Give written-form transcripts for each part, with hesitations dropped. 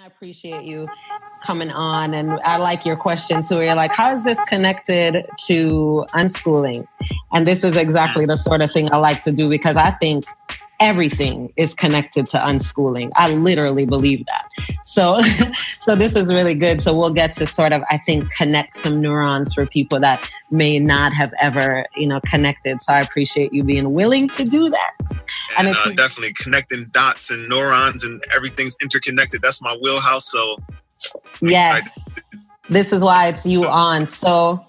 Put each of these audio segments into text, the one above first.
I appreciate you coming on. And I like your question too. You're like, how is this connected to unschooling? And this is exactly the sort of thing I like to do because I think everything is connected to unschooling. I literally believe that. So, so this is really good. So we'll get to sort of, I think, connect some neurons for people that may not have ever, connected. So I appreciate you being willing to do that. And definitely connecting dots and neurons and everything's interconnected. That's my wheelhouse. So yes, this is why it's you on. So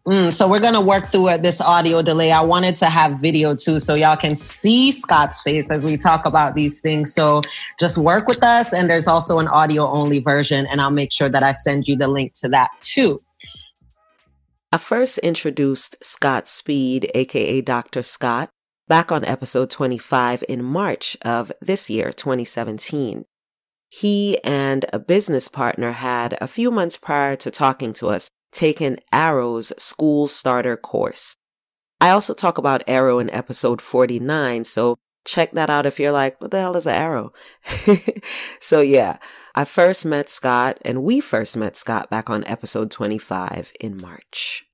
we're going to work through this audio delay. I wanted to have video too, so y'all can see Scott's face as we talk about these things. So just work with us. And there's also an audio only version, and I'll make sure that I send you the link to that too. I first introduced Scott Speed, aka Dr. Scott, back on episode 25 in March of this year, 2017. He and a business partner had, a few months prior to talking to us, taken Arrow's school starter course. I also talk about Arrow in episode 49, so check that out if you're like, what the hell is an Arrow? So yeah, we first met Scott back on episode 25 in March.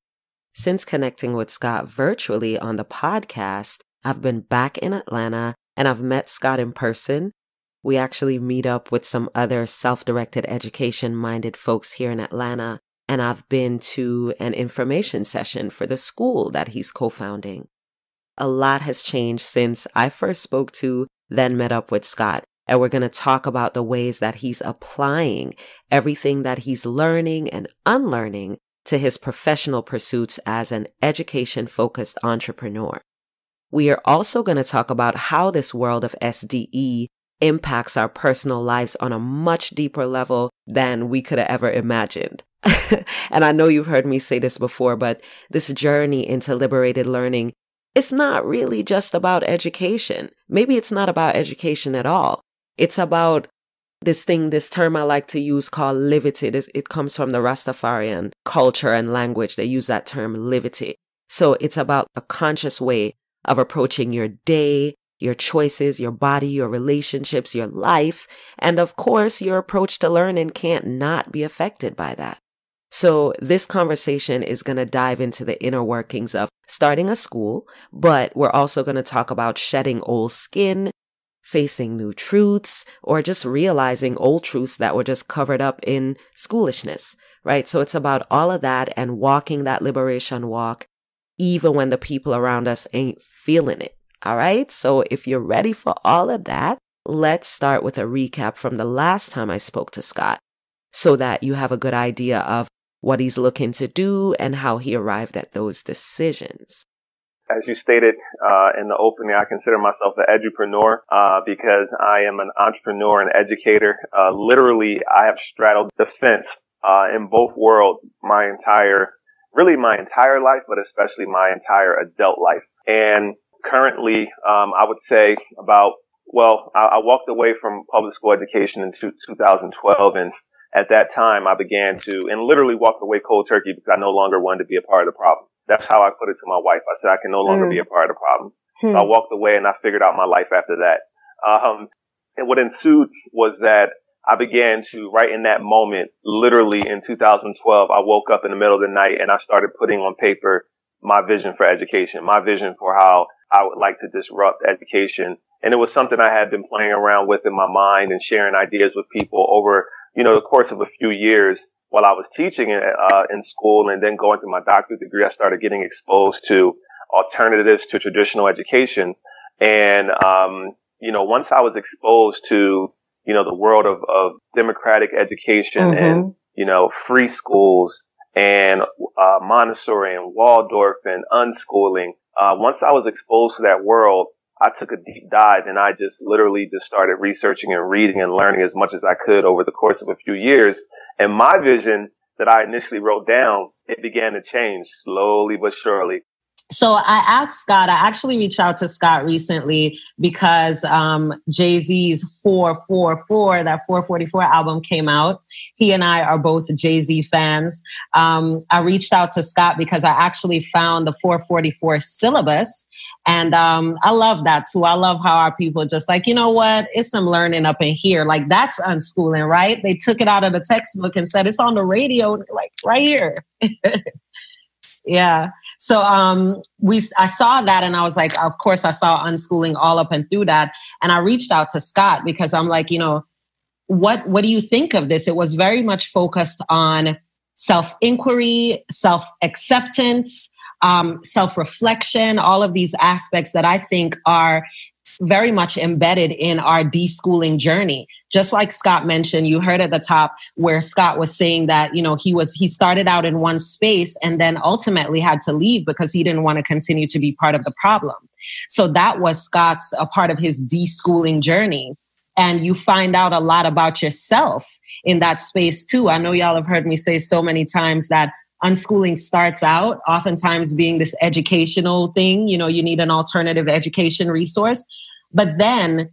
Since connecting with Scott virtually on the podcast, I've been back in Atlanta and I've met Scott in person. We actually meet up with some other self-directed education-minded folks here in Atlanta, and I've been to an information session for the school that he's co-founding. A lot has changed since I first spoke to, then met up with Scott, and we're going to talk about the ways that he's applying everything that he's learning and unlearning to his professional pursuits as an education-focused entrepreneur. We are also going to talk about how this world of SDE impacts our personal lives on a much deeper level than we could have ever imagined. And I know you've heard me say this before, but this journey into liberated learning, it's not really just about education. Maybe it's not about education at all. It's about this term I like to use called livity. It comes from the Rastafarian culture and language. They use that term livity. So it's about a conscious way of approaching your day, your choices, your body, your relationships, your life. And of course, your approach to learning can't not be affected by that. So this conversation is going to dive into the inner workings of starting a school, but we're also going to talk about shedding old skin, facing new truths, or just realizing old truths that were just covered up in schoolishness, right? So it's about all of that and walking that liberation walk, even when the people around us ain't feeling it. All right. So if you're ready for all of that, let's start with a recap from the last time I spoke to Scott so that you have a good idea of what he's looking to do and how he arrived at those decisions. As you stated in the opening, I consider myself an edupreneur because I am an entrepreneur and educator. Literally, I have straddled the fence in both worlds my entire life, but especially my entire adult life. And currently, I would say I walked away from public school education in 2012. And at that time, I began to, and literally walked away cold turkey because I no longer wanted to be a part of the problem. That's how I put it to my wife. I said, I can no longer be a part of the problem. So I walked away and I figured out my life after that. And what ensued was that I began to, right in that moment, literally in 2012, I woke up in the middle of the night and I started putting on paper my vision for education, my vision for how I would like to disrupt education. And it was something I had been playing around with in my mind and sharing ideas with people over, the course of a few years while I was teaching in school and then going through my doctorate degree. I started getting exposed to alternatives to traditional education. And, once I was exposed to, the world of democratic education and, free schools and Montessori and Waldorf and unschooling, once I was exposed to that world, I took a deep dive and I just literally just started researching and reading and learning as much as I could over the course of a few years. And my vision that I initially wrote down, it began to change slowly but surely. So I asked Scott, I actually reached out to Scott recently because Jay-Z's 444, that 444 album came out. He and I are both Jay-Z fans. I reached out to Scott because I actually found the 444 syllabus. And I love that too. I love how our people just like, you know what? It's some learning up in here. Like that's unschooling, right? They took it out of the textbook and said it's on the radio, like right here. Yeah. So I saw that and I was like, of course, I saw unschooling all up and through that. And I reached out to Scott because I'm like, you know, what do you think of this? It was very much focused on self-inquiry, self-acceptance, self-reflection, all of these aspects that I think are very much embedded in our deschooling journey. Just like Scott mentioned, you heard at the top where Scott was saying that, you know, he started out in one space and then ultimately had to leave because he didn't want to continue to be part of the problem. So that was a part of his deschooling journey. And you find out a lot about yourself in that space too. I know y'all have heard me say so many times that unschooling starts out oftentimes being this educational thing. You know, you need an alternative education resource, but then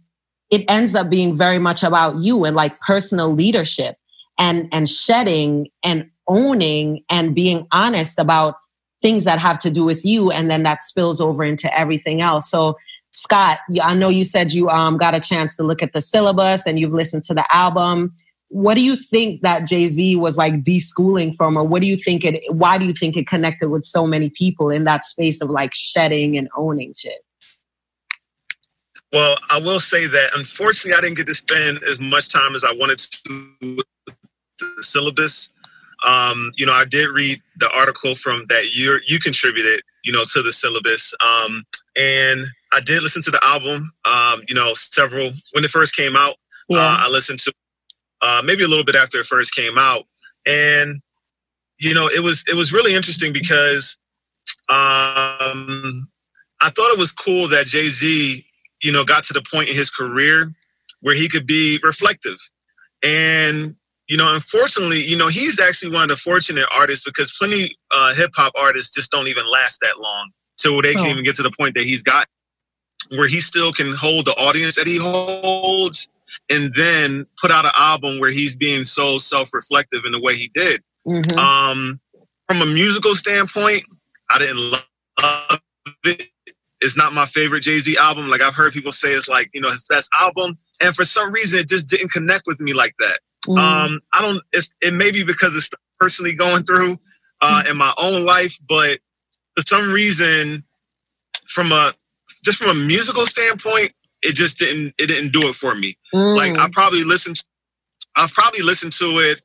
it ends up being very much about you and like personal leadership and shedding and owning and being honest about things that have to do with you. And then that spills over into everything else. So Scott, I know you said you got a chance to look at the syllabus and you've listened to the album. What do you think that Jay-Z was like deschooling from, or what do you think why do you think it connected with so many people in that space of like shedding and owning shit? Well, I will say that unfortunately I didn't get to spend as much time as I wanted to with the syllabus. You know, I did read the article from that you contributed, you know, to the syllabus. And I did listen to the album, you know, when it first came out. Yeah. I listened to maybe a little bit after it first came out. And, you know, it was really interesting because I thought it was cool that Jay-Z, you know, got to the point in his career where he could be reflective. And, you know, unfortunately, you know, he's actually one of the fortunate artists because plenty hip hop artists just don't even last that long till they can even get to the point that he's got where he still can hold the audience that he holds and then put out an album where he's being so self-reflective in the way he did. Mm-hmm. From a musical standpoint, I didn't love it. It's not my favorite Jay-Z album. Like I've heard people say it's like, you know, his best album. And for some reason, it just didn't connect with me like that. Mm-hmm. It may be because it's personally going through in my own life, but for some reason, from a musical standpoint, it didn't do it for me. Mm. Like I've probably listened to it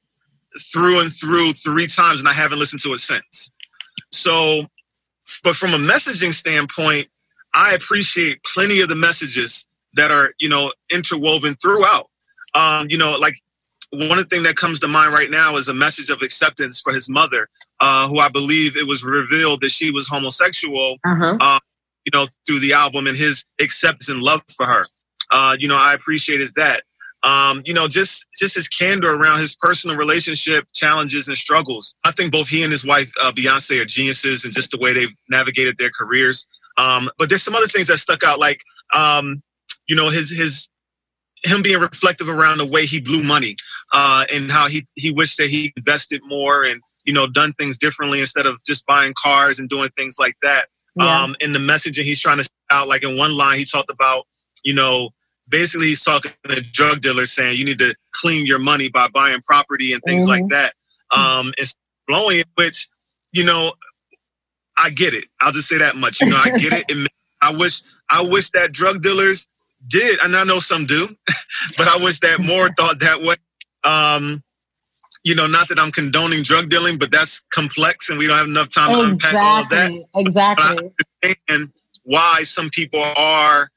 through and through 3 times and I haven't listened to it since. So, but from a messaging standpoint, I appreciate plenty of the messages that are, you know, interwoven throughout. You know, like one of the things that comes to mind right now is a message of acceptance for his mother, who I believe it was revealed that she was homosexual, you know, through the album and his acceptance and love for her. You know, I appreciated that. You know, just his candor around his personal relationship challenges and struggles. I think both he and his wife, Beyonce, are geniuses and just the way they've navigated their careers. But there's some other things that stuck out, like, you know, him being reflective around the way he blew money and how he wished that he invested more and, you know, done things differently instead of just buying cars and doing things like that. Yeah. In the messaging he's trying to set out, like in one line, he talked about, you know, basically he's talking to drug dealers saying you need to clean your money by buying property and things like that. And blowing it, which, you know, I get it. I'll just say that much. You know, I get it. I wish that drug dealers did, and I know some do, but I wish that more thought that way. You know, not that I'm condoning drug dealing, but that's complex and we don't have enough time to unpack all of that. Exactly. But I understand why some people are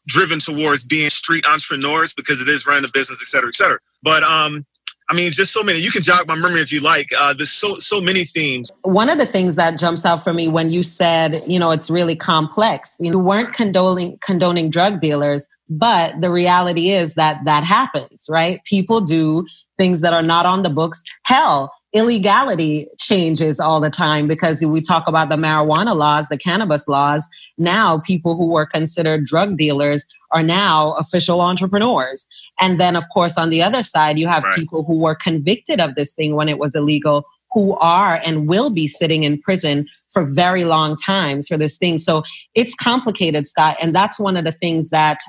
driven towards being street entrepreneurs because it is running a business, et cetera, et cetera. But I mean, just so many. You can jog my memory if you like. There's so many themes. One of the things that jumps out for me when you said, you know, it's really complex. You weren't condoning drug dealers, but the reality is that happens, right? People do things that are not on the books. Hell, illegality changes all the time, because we talk about the marijuana laws, the cannabis laws. Now people who were considered drug dealers are now official entrepreneurs. And then, of course, on the other side, you have people who were convicted of this thing when it was illegal, who are and will be sitting in prison for very long times for this thing. So it's complicated, Scott. And that's one of the things that,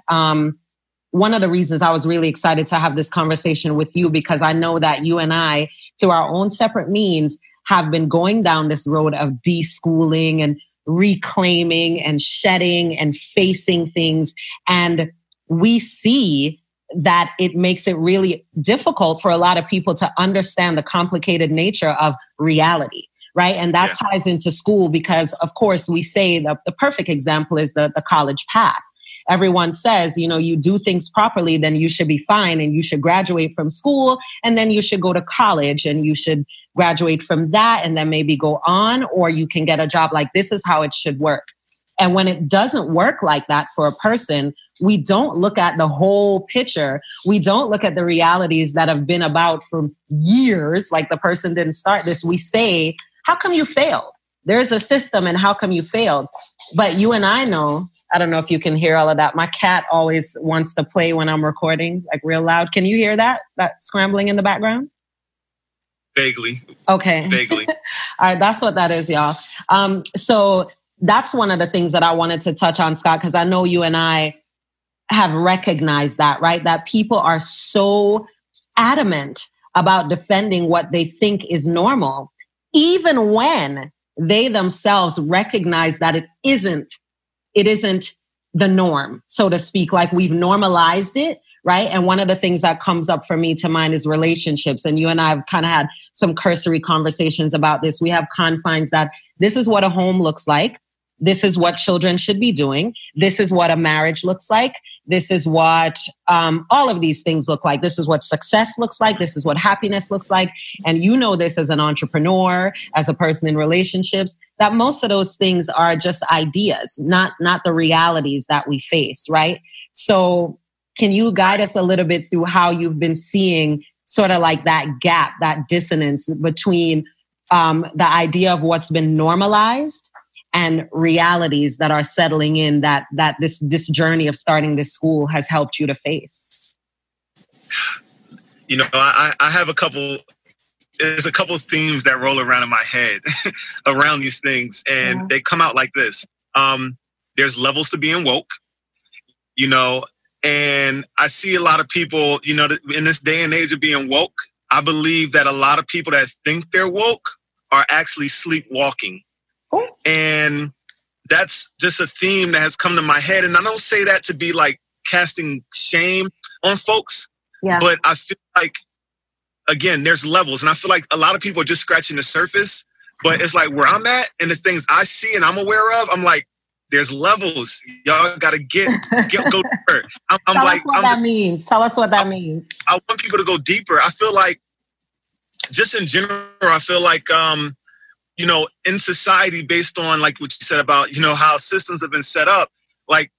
one of the reasons I was really excited to have this conversation with you, because I know that you and I, through our own separate means, have been going down this road of deschooling and reclaiming and shedding and facing things. And we see that it makes it really difficult for a lot of people to understand the complicated nature of reality, right? And that ties into school, because, of course, we say that the perfect example is the college path. Everyone says, you know, you do things properly, then you should be fine, and you should graduate from school, and then you should go to college, and you should graduate from that, and then maybe go on, or you can get a job. Like, this is how it should work. And when it doesn't work like that for a person, we don't look at the whole picture. We don't look at the realities that have been about for years. Like, the person didn't start this. We say, how come you failed? There's a system, and how come you failed? But you and I know, I don't know if you can hear all of that. My cat always wants to play when I'm recording, like real loud. Can you hear that scrambling in the background? Vaguely. Okay. Vaguely. All right. That's what that is, y'all. So that's one of the things that I wanted to touch on, Scott, because I know you and I have recognized that, right? That people are so adamant about defending what they think is normal, even when they themselves recognize that it isn't the norm, so to speak. Like, we've normalized it, right? And one of the things that comes up for me to mind is relationships. And you and I have kind of had some cursory conversations about this. We have confines that this is what a home looks like. This is what children should be doing. This is what a marriage looks like. This is what all of these things look like. This is what success looks like. This is what happiness looks like. And you know this as an entrepreneur, as a person in relationships, that most of those things are just ideas, not the realities that we face, right? So can you guide us a little bit through how you've been seeing sort of like that gap, that dissonance between the idea of what's been normalized and realities that are settling in, that this journey of starting this school has helped you to face? You know, I have there's a couple of themes that roll around in my head around these things, and they come out like this. There's levels to being woke, you know, and I see a lot of people, you know, in this day and age of being woke, I believe that a lot of people that think they're woke are actually sleepwalking. And that's just a theme that has come to my head. And I don't say that to be like casting shame on folks, but I feel like, again, there's levels. And I feel like a lot of people are just scratching the surface, but it's like where I'm at and the things I see and I'm aware of, I'm like, there's levels. Y'all got to go deeper. Tell us what that means. Tell us what that means. I want people to go deeper. I feel like, just in general, I feel like, you know, in society, based on like what you said about, you know, how systems have been set up, like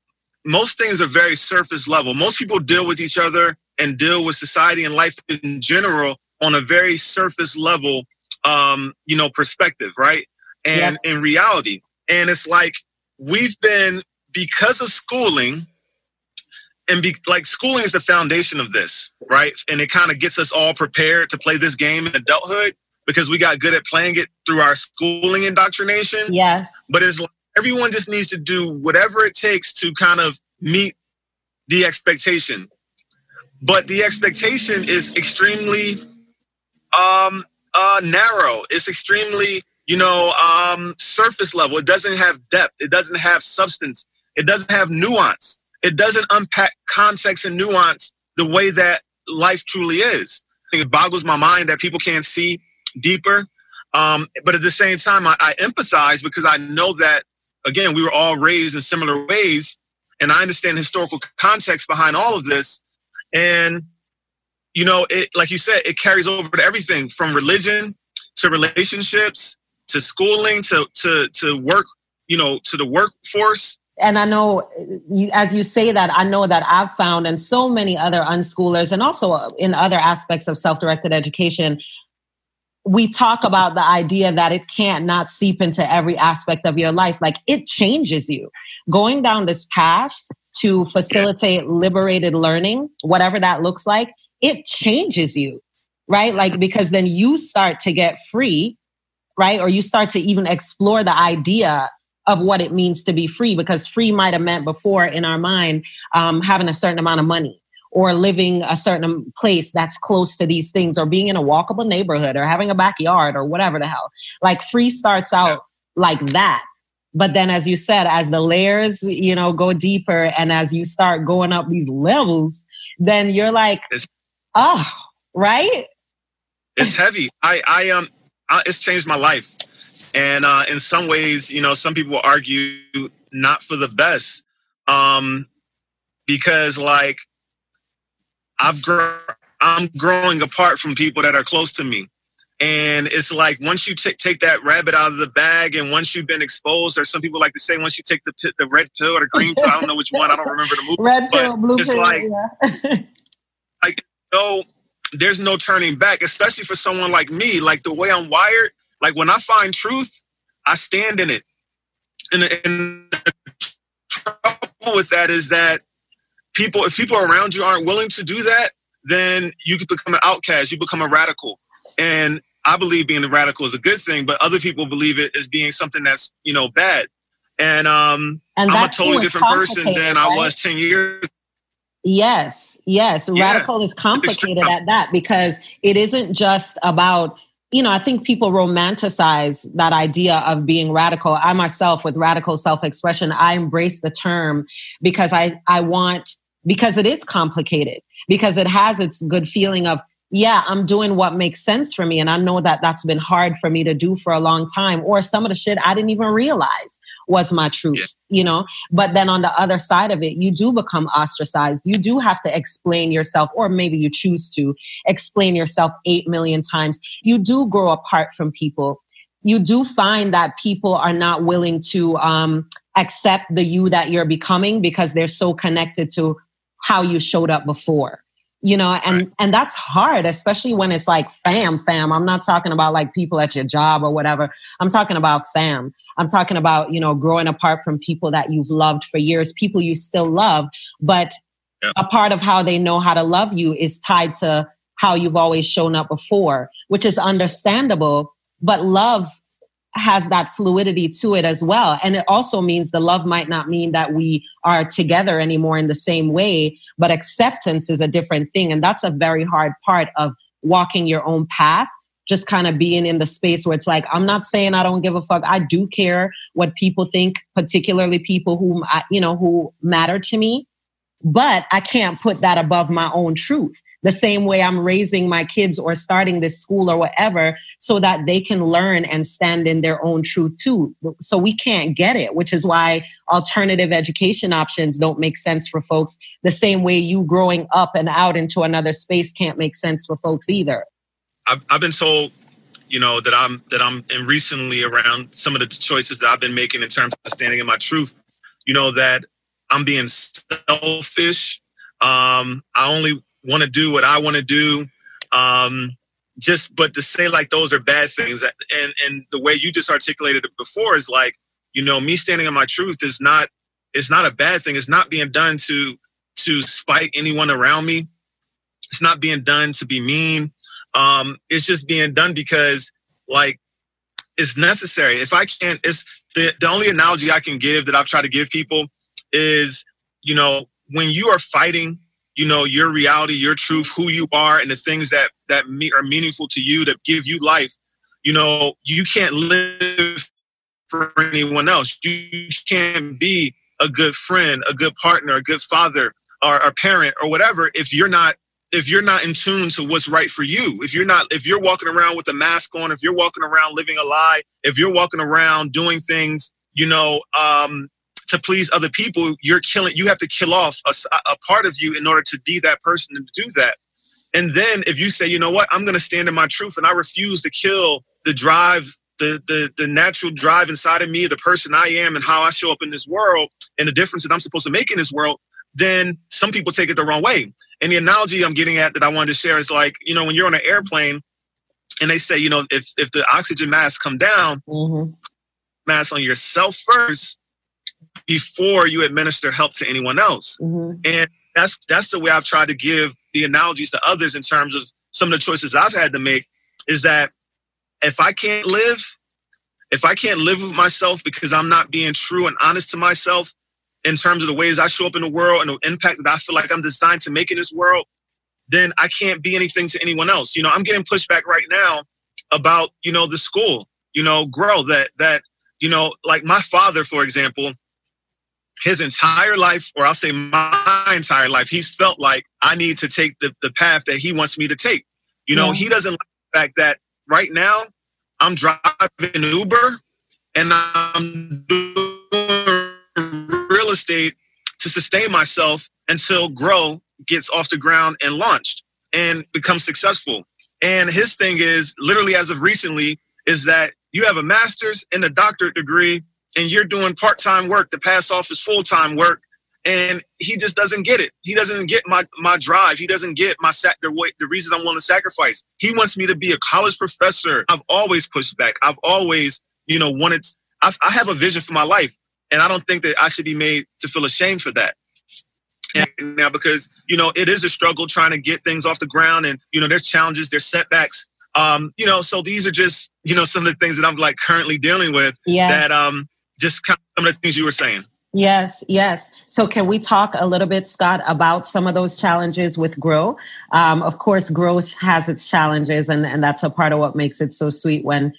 most things are very surface level. Most people deal with each other and deal with society and life in general on a very surface level, you know, perspective, right? And in reality. And it's like we've been, because of schooling, and like schooling is the foundation of this, right? And it kind of gets us all prepared to play this game in adulthood, because we got good at playing it through our schooling indoctrination. Yes. But it's like everyone just needs to do whatever it takes to kind of meet the expectation. But the expectation is extremely narrow. It's extremely, you know, surface level. It doesn't have depth. It doesn't have substance. It doesn't have nuance. It doesn't unpack context and nuance the way that life truly is. It boggles my mind that people can't see deeper. But at the same time, I empathize, because I know that, again, we were all raised in similar ways, and I understand historical context behind all of this. And, you know, it, like you said, it carries over to everything from religion to relationships to schooling to work, you know, to the workforce. And I know, as you say that, I know that I've found, and so many other unschoolers, and also in other aspects of self-directed education, we talk about the idea that it can't not seep into every aspect of your life. Like, it changes you. Going down this path to facilitate liberated learning, whatever that looks like, it changes you, right? Like, because then you start to get free, right? Or you start to even explore the idea of what it means to be free, because free might have meant before in our mind, having a certain amount of money, or living a certain place that's close to these things, or being in a walkable neighborhood, or having a backyard, or whatever the hell. Like, free starts out like that. But then, as you said, as the layers, go deeper, and as you start going up these levels, then you're like, right? It's heavy. It's changed my life. And in some ways, some people argue not for the best, because like, I'm growing apart from people that are close to me. And it's like, once you take that rabbit out of the bag, and once you've been exposed, or some people like to say, once you take the red pill or the green pill, I don't know which one, I don't remember the movie. Red pill, blue it's pill, like, yeah. like, there's no turning back, especially for someone like me. Like, the way I'm wired, like, when I find truth, I stand in it. And the trouble with that is that if people around you aren't willing to do that, then you could become an outcast. You become a radical. And I believe being a radical is a good thing, but other people believe it as being something that's, bad. And I'm a totally different person than I was 10 years. Yes. Radical is complicated at that, because it isn't just about, I think people romanticize that idea of being radical. I myself, with radical self-expression, I embrace the term because because it is complicated, because it has its good feeling of, I'm doing what makes sense for me. And I know that that's been hard for me to do for a long time, or some of the shit I didn't even realize was my truth, But then on the other side of it, you do become ostracized. You do have to explain yourself, or maybe you choose to explain yourself 8 million times. You do grow apart from people. You do find that people are not willing to accept the you that you're becoming, because they're so connected to how you showed up before. And that's hard, especially when it's like fam. I'm not talking about like people at your job or whatever. I'm talking about fam. I'm talking about, growing apart from people that you've loved for years, people you still love, but a part of how they know how to love you is tied to how you've always shown up before, which is understandable, but love has that fluidity to it as well. And it also means the love might not mean that we are together anymore in the same way, but acceptance is a different thing. And that's a very hard part of walking your own path, just kind of being in the space where it's like, I'm not saying I don't give a fuck. I do care what people think, particularly people who matter to me, but I can't put that above my own truth. The same way I'm raising my kids or starting this school or whatever, so that they can learn and stand in their own truth too. So we can't get it, which is why alternative education options don't make sense for folks. The same way you growing up and out into another space can't make sense for folks either. I've been told, that I'm and recently around some of the choices that I've been making in terms of standing in my truth, that I'm being selfish. I only want to do what I want to do. But to say like those are bad things, and the way you just articulated it before is like, me standing in my truth it's not a bad thing. It's not being done to spite anyone around me. It's not being done to be mean. It's just being done because like it's necessary. If I can't, it's the only analogy I can give that I've tried to give people is, when you are fighting, your reality, your truth, who you are, and the things that are meaningful to you, that give you life, you can't live for anyone else. You can't be a good friend, a good partner, a good father, or a parent, or whatever, if you're not in tune to what's right for you. If you're walking around with a mask on, if you're walking around living a lie, if you're walking around doing things, to please other people, you have to kill off a part of you in order to be that person and to do that. And then if you say, you know what, I'm going to stand in my truth and I refuse to kill the drive, the natural drive inside of me, the person I am and how I show up in this world and the difference that I'm supposed to make in this world, then some people take it the wrong way. And the analogy I'm getting at that I wanted to share is like, when you're on an airplane And they say, if the oxygen masks come down, mask on yourself first before you administer help to anyone else. And that's the way I've tried to give the analogies to others in terms of some of the choices I've had to make, is that if I can't live with myself because I'm not being true and honest to myself in terms of the ways I show up in the world and the impact that I feel like I'm designed to make in this world, then I can't be anything to anyone else. I'm getting pushback right now about, the school, grow that, like my father, for example, his entire life, or I'll say my entire life, he's felt like I need to take the path that he wants me to take. He doesn't like the fact that right now I'm driving Uber and I'm doing real estate to sustain myself until Grow gets off the ground and launched and becomes successful. And his thing is, literally as of recently, is that you have a master's and a doctorate degree and you're doing part-time work to pass off his full-time work. And he just doesn't get it. He doesn't get my drive. He doesn't get the reasons I'm willing to sacrifice. He wants me to be a college professor. I've always pushed back. I've always, wanted, I have a vision for my life. And I don't think that I should be made to feel ashamed for that. And now, because, it is a struggle trying to get things off the ground, and, there's challenges, there's setbacks. So these are just, some of the things that I'm like currently dealing with that, just kind of some of the things you were saying. Yes. So can we talk a little bit, Scott, about some of those challenges with Grow? Of course, growth has its challenges, and that's a part of what makes it so sweet when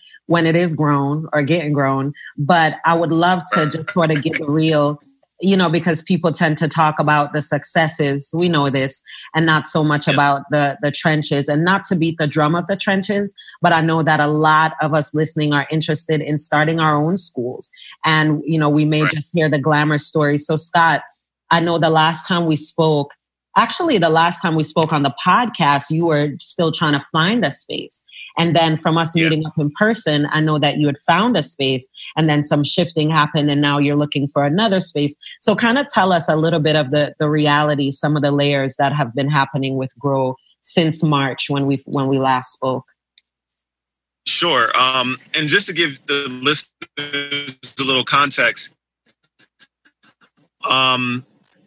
it is grown or getting grown. But I would love to just sort of get the real, because people tend to talk about the successes, we know this, and not so much about the trenches, and not to beat the drum of the trenches. But I know that a lot of us listening are interested in starting our own schools. And, we may just hear the glamour stories. So Scott, I know the last time we spoke on the podcast, you were still trying to find a space. And then from us meeting up in person, I know that you had found a space, and then some shifting happened, and now you're looking for another space. So kind of tell us a little bit of the reality, some of the layers that have been happening with Grow since March when we last spoke. Sure. And just to give the listeners a little context,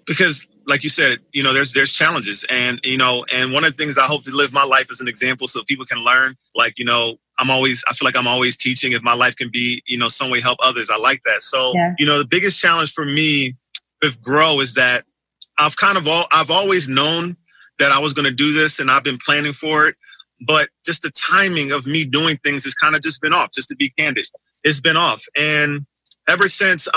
because like you said, there's challenges, and one of the things I hope to live my life as an example so people can learn. Like, I feel like I'm always teaching. If my life can be, some way help others, I like that. So, the biggest challenge for me with Grow is that I've always known that I was going to do this, and I've been planning for it. But just the timing of me doing things has kind of just been off. Just to be candid, it's been off, and ever since,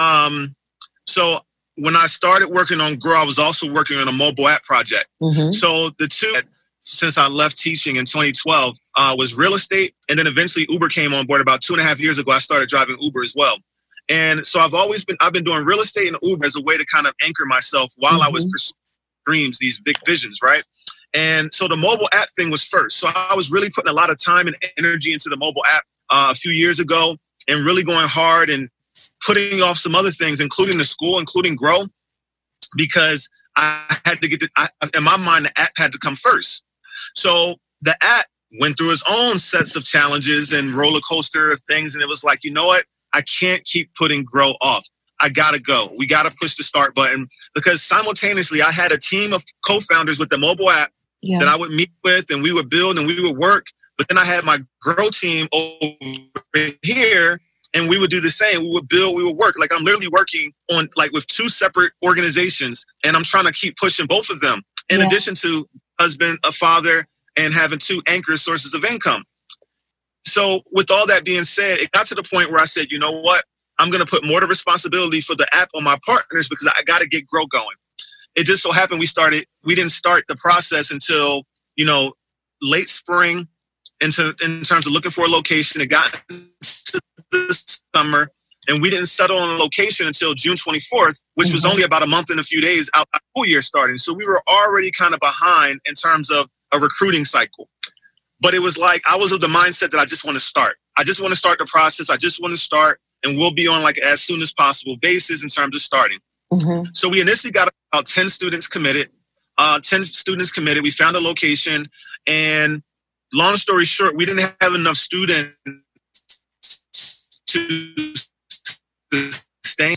so. When I started working on Grow, I was also working on a mobile app project. So the two, since I left teaching in 2012, was real estate. And then eventually Uber came on board about 2.5 years ago. I started driving Uber as well. And so I've been doing real estate and Uber as a way to kind of anchor myself while I was pursuing dreams, these big visions, right? And so the mobile app thing was first. So I was really putting a lot of time and energy into the mobile app a few years ago, and really going hard and putting off some other things, including the school, including Grow, because I had to in my mind, the app had to come first. So the app went through its own sets of challenges and roller coaster of things. And it was like, you know what? I can't keep putting Grow off. I got to go. We got to push the start button, because simultaneously I had a team of co-founders with the mobile app that I would meet with, and we would build and we would work. But then I had my Grow team over here, and we would do the same. We would build, we would work. Like, I'm literally working on with two separate organizations, and I'm trying to keep pushing both of them in addition to husband, a father, and having two anchor sources of income. So with all that being said, it got to the point where I said, you know what? I'm going to put more of the responsibility for the app on my partners, because I got to get Grow going. It just so happened we didn't start the process until, late spring in terms of looking for a location. It got into this summer, and we didn't settle on a location until June 24th, which was only about a month and a few days out of school year starting. So we were already kind of behind in terms of a recruiting cycle. But it was like, I was of the mindset that I just want to start. I just want to start the process. I just want to start, and we'll be on as soon as possible basis in terms of starting. So we initially got about 10 students committed. We found a location, and long story short, we didn't have enough students to sustain.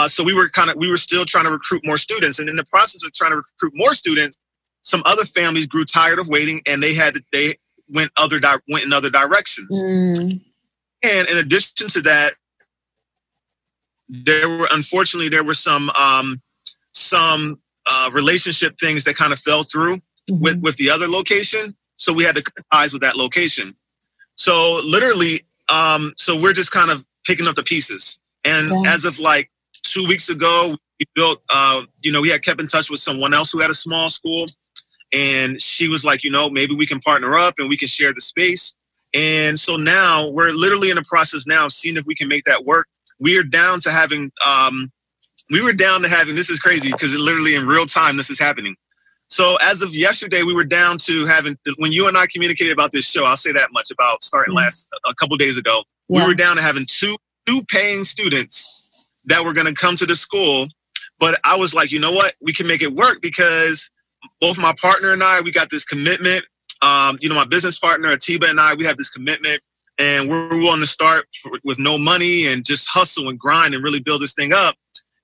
So we were still trying to recruit more students. And in the process of trying to recruit more students, some other families grew tired of waiting, and they went in other directions. And in addition to that, there were some relationship things that kind of fell through with the other location. So we had to cut ties with that location. So literally, so we're just kind of picking up the pieces. And as of like 2 weeks ago, we built, we had kept in touch with someone else who had a small school. And she was like, maybe we can partner up and we can share the space. And so now we're literally in the process now of seeing if we can make that work. We are down to having, this is crazy because literally in real time, this is happening. So as of yesterday, we were down to having, when you and I communicated about this show, I'll say that much about starting a couple days ago, we were down to having two paying students that were going to come to the school. But I was like, you know what, we can make it work because both my partner and I, we got this commitment. My business partner, Atiba, and I, we have this commitment. And we're willing to start with no money and just hustle and grind and really build this thing up.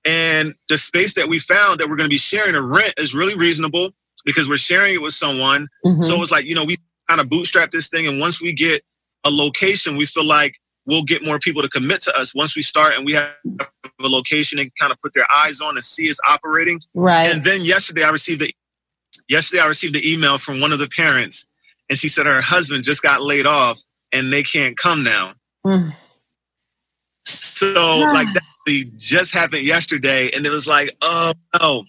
And the space that we found that we're going to be sharing a rent is really reasonable because we're sharing it with someone. So it's like, we kind of bootstrap this thing. And once we get a location, we feel like we'll get more people to commit to us once we start and we have a location and kind of put their eyes on and see us operating. Right. And then yesterday I received the email from one of the parents, and she said her husband just got laid off and they can't come now. So like that just happened yesterday, and it was like, oh no.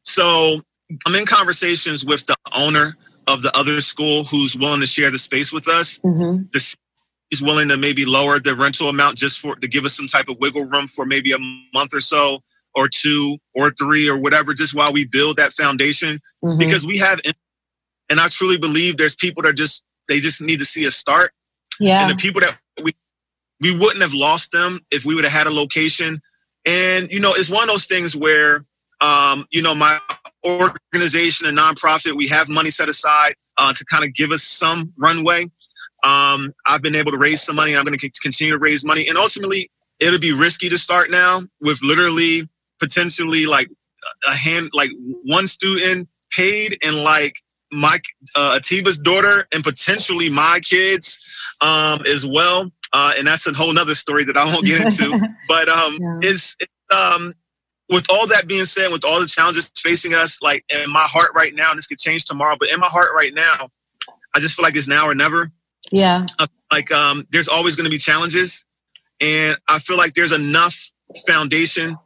So I'm in conversations with the owner of the other school who's willing to share the space with us. He's willing to maybe lower the rental amount just to give us some type of wiggle room for maybe a month or so, or 2 or 3 or whatever, just while we build that foundation. Because we have, and I truly believe there's people that they just need to see us start. Yeah. And the people that we wouldn't have lost them if we would have had a location. And, it's one of those things where, my organization and nonprofit, we have money set aside to kind of give us some runway. I've been able to raise some money. I'm going to continue to raise money. And ultimately, it'll be risky to start now with literally potentially like one student paid and like my Atiba's daughter and potentially my kids as well. And that's a whole nother story that I won't get into. But it's with all that being said, with all the challenges facing us, like in my heart right now, and this could change tomorrow, but in my heart right now, I just feel like it's now or never. Yeah. There's always going to be challenges. And I feel like there's enough foundation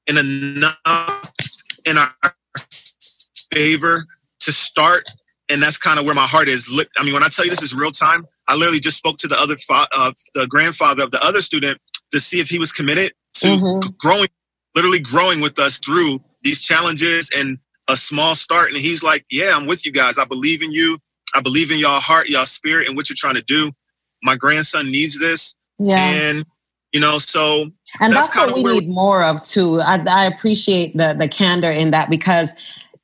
and enough in our favor to start. And that's kind of where my heart is. I mean, when I tell you this is real time, I literally just spoke to the grandfather of the other student to see if he was committed to growing with us through these challenges and a small start. And he's like, yeah, I'm with you guys. I believe in you. I believe in y'all heart, y'all spirit, and what you're trying to do. My grandson needs this. Yeah. And, so. And that's what we need more of too. I appreciate the candor in that because,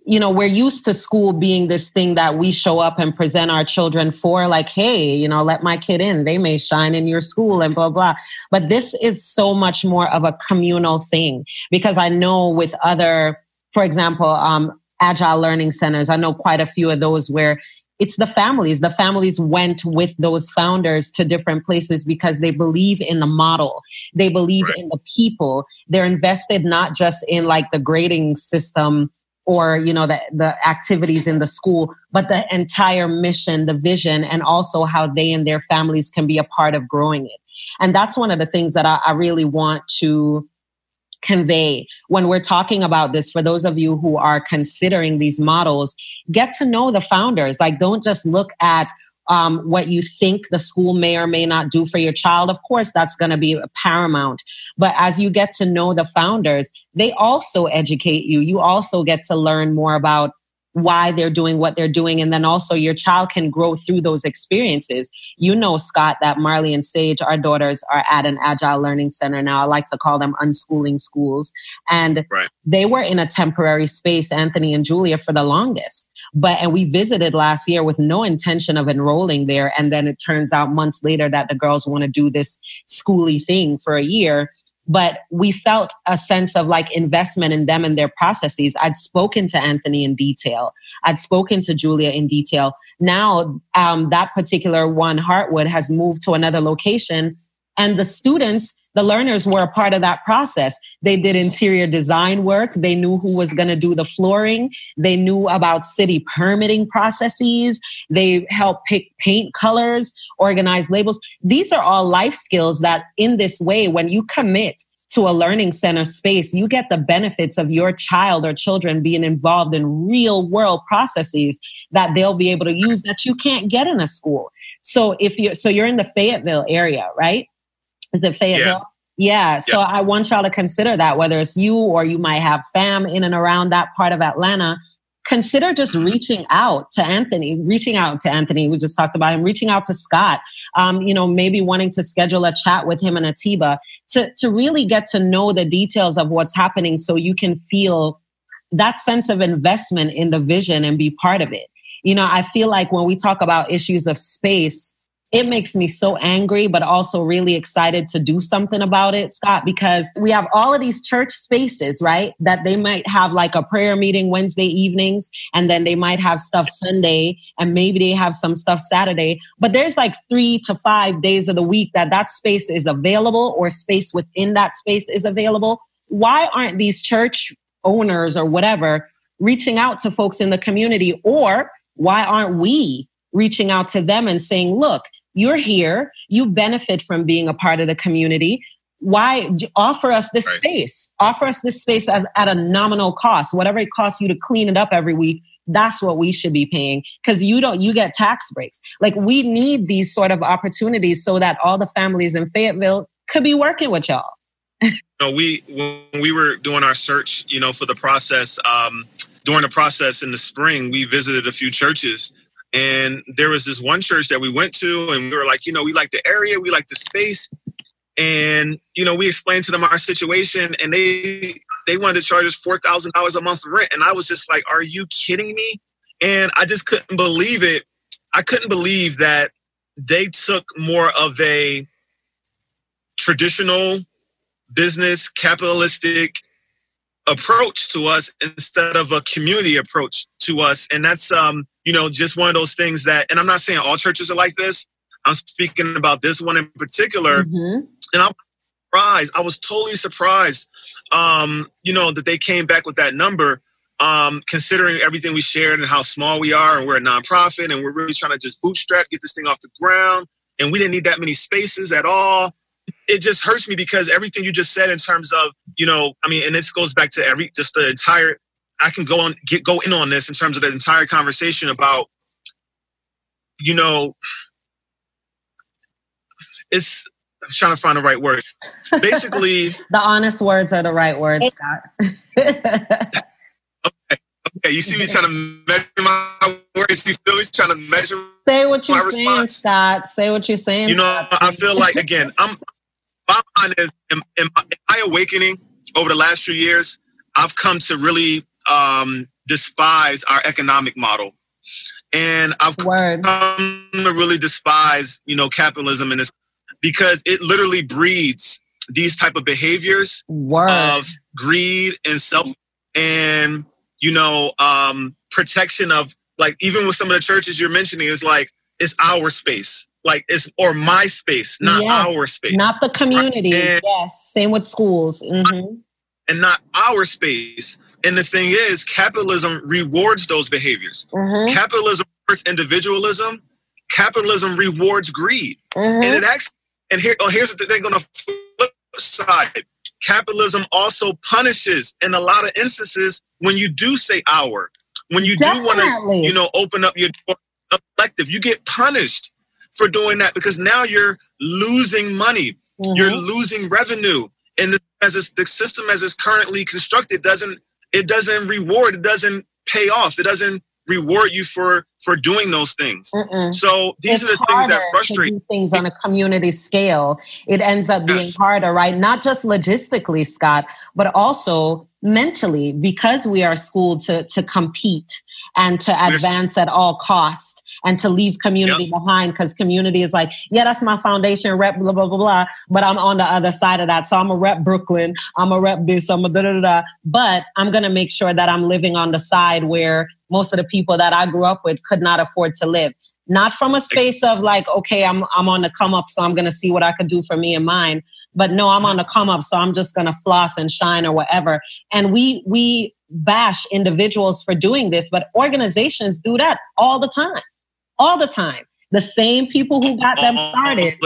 we're used to school being this thing that we show up and present our children for, like, hey, let my kid in. They may shine in your school and blah, blah. But this is so much more of a communal thing because I know with other, for example, agile learning centers, I know quite a few of those where it's the families. The families went with those founders to different places because they believe in the model. They believe in the people. They're invested not just in like the grading system or, the activities in the school, but the entire mission, the vision, and also how they and their families can be a part of growing it. And that's one of the things that I really want to convey when we're talking about this. For those of you who are considering these models, get to know the founders. Like, don't just look at what you think the school may or may not do for your child. Of course, that's going to be paramount. But as you get to know the founders, they also educate you. You also get to learn more about why they're doing what they're doing. And then also your child can grow through those experiences. Scott, that Marley and Sage, our daughters, are at an agile learning center now. I like to call them unschooling schools. And they were in a temporary space, Anthony and Julia, for the longest. And we visited last year with no intention of enrolling there. And then it turns out months later that the girls want to do this schooly thing for a year. But we felt a sense of like investment in them and their processes. I'd spoken to Anthony in detail. I'd spoken to Julia in detail. Now, that particular one, Heartwood, has moved to another location. And the students, the learners, were a part of that process. They did interior design work. They knew who was going to do the flooring. They knew about city permitting processes. They helped pick paint colors, organize labels. These are all life skills that in this way, when you commit to a learning center space, you get the benefits of your child or children being involved in real world processes that they'll be able to use that you can't get in a school. So you're in the Fayetteville area, right? Is it Fayetteville? Yeah. So I want y'all to consider that, whether it's you or you might have fam in and around that part of Atlanta. Consider just reaching out to Anthony. We just talked about him, reaching out to Scott, maybe wanting to schedule a chat with him and Atiba to really get to know the details of what's happening so you can feel that sense of investment in the vision and be part of it. I feel like when we talk about issues of space, it makes me so angry, but also really excited to do something about it, Scott, because we have all of these church spaces, right? That they might have like a prayer meeting Wednesday evenings, and then they might have stuff Sunday, and maybe they have some stuff Saturday. But there's like 3 to 5 days of the week that space is available, or space within that space is available. Why aren't these church owners or whatever reaching out to folks in the community? Or why aren't we reaching out to them and saying, look, you're here, you benefit from being a part of the community. Why offer us this space? Offer us this space at a nominal cost. Whatever it costs you to clean it up every week, that's what we should be paying, because you get tax breaks. Like, we need these sort of opportunities so that all the families in Fayetteville could be working with y'all. When we were doing our search, for the process, during the process in the spring, we visited a few churches. And there was this one church that we went to, and we were like, we like the area, we like the space. And, we explained to them our situation, and they wanted to charge us $4,000 a month rent. And I was just like, are you kidding me? And I just couldn't believe it. I couldn't believe that they took more of a traditional business, capitalistic approach to us instead of a community approach to us. And that's, just one of those things that, and I'm not saying all churches are like this. I'm speaking about this one in particular. Mm-hmm. And I'm surprised. I was totally surprised, that they came back with that number, considering everything we shared and how small we are, and we're a nonprofit, and we're really trying to just bootstrap, get this thing off the ground. And we didn't need that many spaces at all. It just hurts me because everything you just said in terms of, and this goes back to the entire, I can go in on this in terms of the entire conversation about, I'm trying to find the right word. Basically, the honest words are the right words, Scott. Okay. You see me trying to measure my words. You feel me trying to measure Say what you're my saying, response. Scott. Say what you're saying. Scott. I feel like, again, my mind is, in my awakening over the last few years, I've come to really despise our economic model. And I've come to really despise, capitalism in this, because it literally breeds these type of behaviors of greed and self and, protection of, like, even with some of the churches you're mentioning, is like, it's our space. Like, or my space, not our space. Not the community. Yes. Same with schools. Mm-hmm. And not our space. And the thing is, capitalism rewards those behaviors. Mm-hmm. Capitalism rewards individualism. Capitalism rewards greed. Mm-hmm. And it actually, here's the thing on the flip side. Capitalism also punishes in a lot of instances when you do say our. When you do want to, open up your door collective, you get punished for doing that, because now you're losing money. Mm-hmm. You're losing revenue. And the system as it's currently constructed doesn't reward, it doesn't pay off. It doesn't reward you for doing those things. Mm-mm. So these are the things that frustrate. To do things on a community scale. It ends up being harder, right? Not just logistically, Scott, but also mentally, because we are schooled to compete and to advance at all costs and to leave community behind, because community is like, yeah, that's my foundation rep, blah, blah, blah, blah. But I'm on the other side of that. So I'm a rep Brooklyn. I'm a rep this, I'm a da-da-da. But I'm going to make sure that I'm living on the side where most of the people that I grew up with could not afford to live. Not from a space of like, okay, I'm on the come up, so I'm going to see what I could do for me and mine. But no, I'm on the come up, so I'm just going to floss and shine or whatever. And we bash individuals for doing this, but organizations do that all the time. All the time. The same people who got them started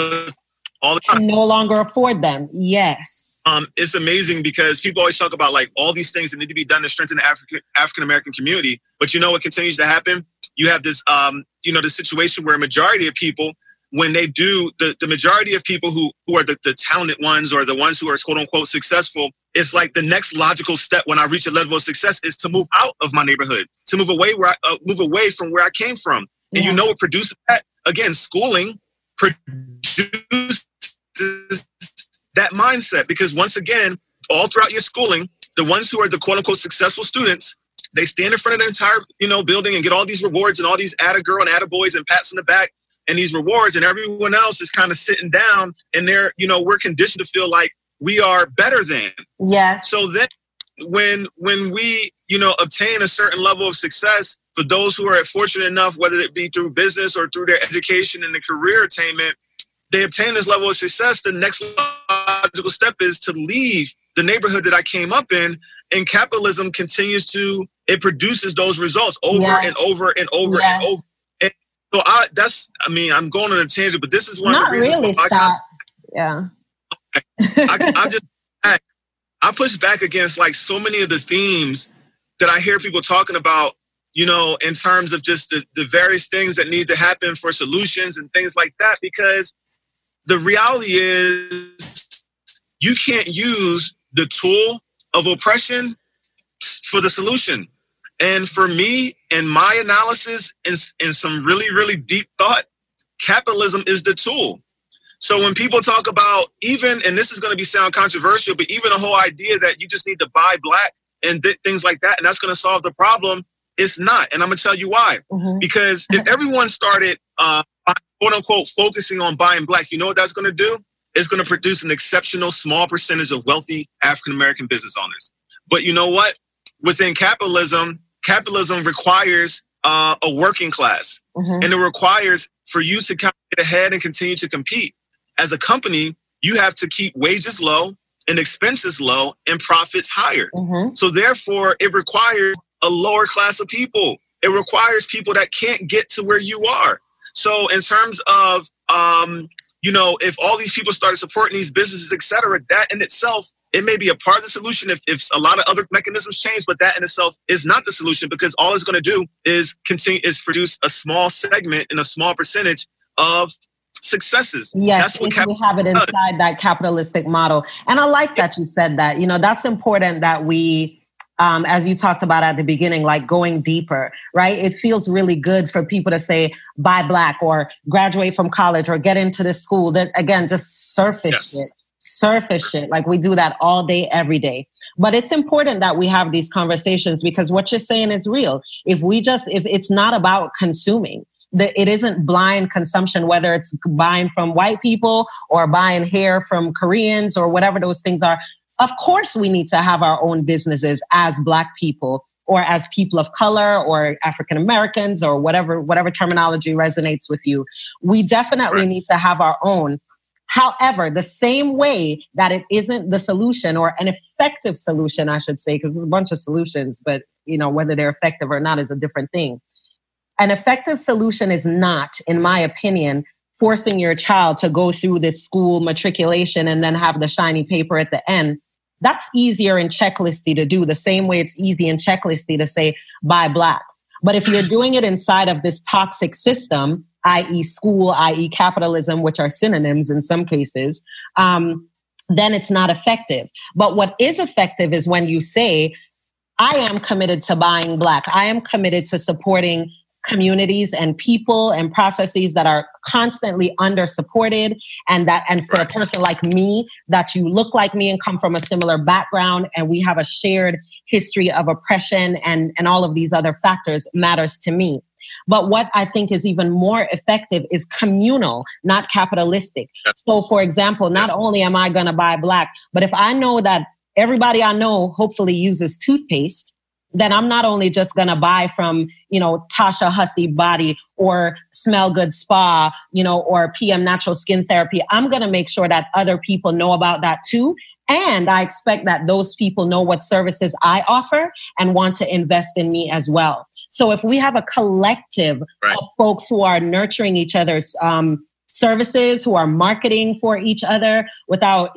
all the time can no longer afford them. Yes. It's amazing because people always talk about like all these things that need to be done to strengthen the African-American community. But you know what continues to happen? You have this, the situation where a majority of people, when they do, the majority of people who are the talented ones or the ones who are quote unquote successful, it's like the next logical step when I reach a level of success is to move out of my neighborhood, to move away from where I came from. And you know what produces that? Again, schooling produces that mindset, because once again, all throughout your schooling, the ones who are the quote unquote successful students, they stand in front of the entire, building and get all these rewards and all these atta girl and atta boys and pats in the back and these rewards, and everyone else is kind of sitting down and they're, we're conditioned to feel like we are better than. Yes. So then when we, obtain a certain level of success, for those who are fortunate enough, whether it be through business or through their education and their career attainment, they obtain this level of success. The next logical step is to leave the neighborhood that I came up in. And capitalism continues it produces those results over and over and over and over. And so I'm going on a tangent, but this is one of the reasons really, why I push back against like so many of the themes that I hear people talking about, in terms of just the various things that need to happen for solutions and things like that, because the reality is you can't use the tool of oppression for the solution. And for me, in my analysis and some really, really deep thought, capitalism is the tool. So when people talk about and this is going to sound controversial, but even the whole idea that you just need to buy black and things like that, and that's going to solve the problem, it's not. And I'm going to tell you why. Mm-hmm. Because if everyone started, quote unquote, focusing on buying black, you know what that's going to do? It's going to produce an exceptional small percentage of wealthy African-American business owners. But you know what? Within capitalism requires a working class. Mm-hmm. And it requires for you to kind of get ahead and continue to compete. As a company, you have to keep wages low and expenses low and profits higher. Mm-hmm. So therefore, it requires a lower class of people. It requires people that can't get to where you are. So in terms of, if all these people started supporting these businesses, et cetera, that in itself, it may be a part of the solution if a lot of other mechanisms change, but that in itself is not the solution, because all it's going to do is produce a small segment and a small percentage of successes. Yes, if we have it inside that capitalistic model. And I like that you said that. That's important that we, as you talked about at the beginning, like going deeper, right? It feels really good for people to say, buy black or graduate from college or get into this school. That again, just surface shit. Like we do that all day, every day. But it's important that we have these conversations, because what you're saying is real. If it's not about consuming, it isn't blind consumption, whether it's buying from white people or buying hair from Koreans or whatever those things are. Of course, we need to have our own businesses as Black people or as people of color or African Americans or whatever terminology resonates with you. We definitely need to have our own. However, the same way that it isn't the solution or an effective solution, I should say, because there's a bunch of solutions, but whether they're effective or not is a different thing. An effective solution is not, in my opinion, forcing your child to go through this school matriculation and then have the shiny paper at the end. That's easier and checklisty to do, the same way it's easy and checklisty to say, buy black. But if you're doing it inside of this toxic system, i.e. school, i.e. capitalism, which are synonyms in some cases, then it's not effective. But what is effective is when you say, I am committed to buying black. I am committed to supporting communities and people and processes that are constantly under supported, and for a person like me, that you look like me and come from a similar background, and we have a shared history of oppression and all of these other factors matters to me. But what I think is even more effective is communal, not capitalistic. So for example, not only am I going to buy Black, but if I know that everybody I know hopefully uses toothpaste, then I'm not only just going to buy from, Tasha Hussey Body or Smell Good Spa, or PM Natural Skin Therapy. I'm going to make sure that other people know about that too. And I expect that those people know what services I offer and want to invest in me as well. So if we have a collective of folks who are nurturing each other's services, who are marketing for each other without,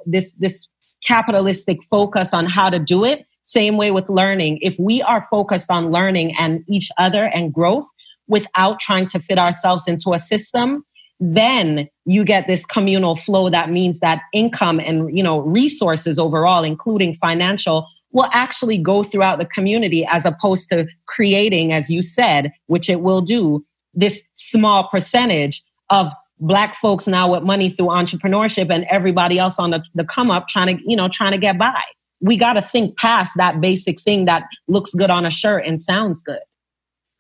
this capitalistic focus on how to do it, same way with learning. If we are focused on learning and each other and growth without trying to fit ourselves into a system, then you get this communal flow that means that income and, resources overall, including financial, will actually go throughout the community, as opposed to creating, as you said, which it will do, this small percentage of Black folks now with money through entrepreneurship and everybody else on the come up trying to get by. We got to think past that basic thing that looks good on a shirt and sounds good.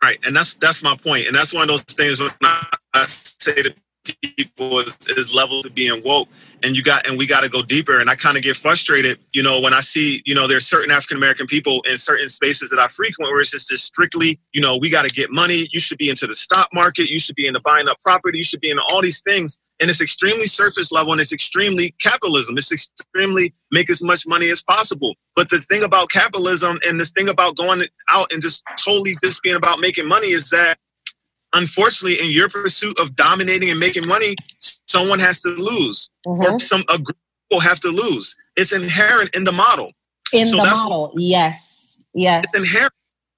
Right. And that's my point. And that's one of those things when I say to people is levels of being woke, and we got to go deeper. And I kind of get frustrated, when I see, there's certain African-American people in certain spaces that I frequent where it's just this strictly, we got to get money. You should be into the stock market. You should be into buying up property. You should be into all these things. And it's extremely surface level, and it's extremely capitalism. It's extremely make as much money as possible. But the thing about capitalism and this thing about going out and just totally just being about making money is that, unfortunately, in your pursuit of dominating and making money, someone has to lose, or a group will have to lose. It's inherent in the model. Yes.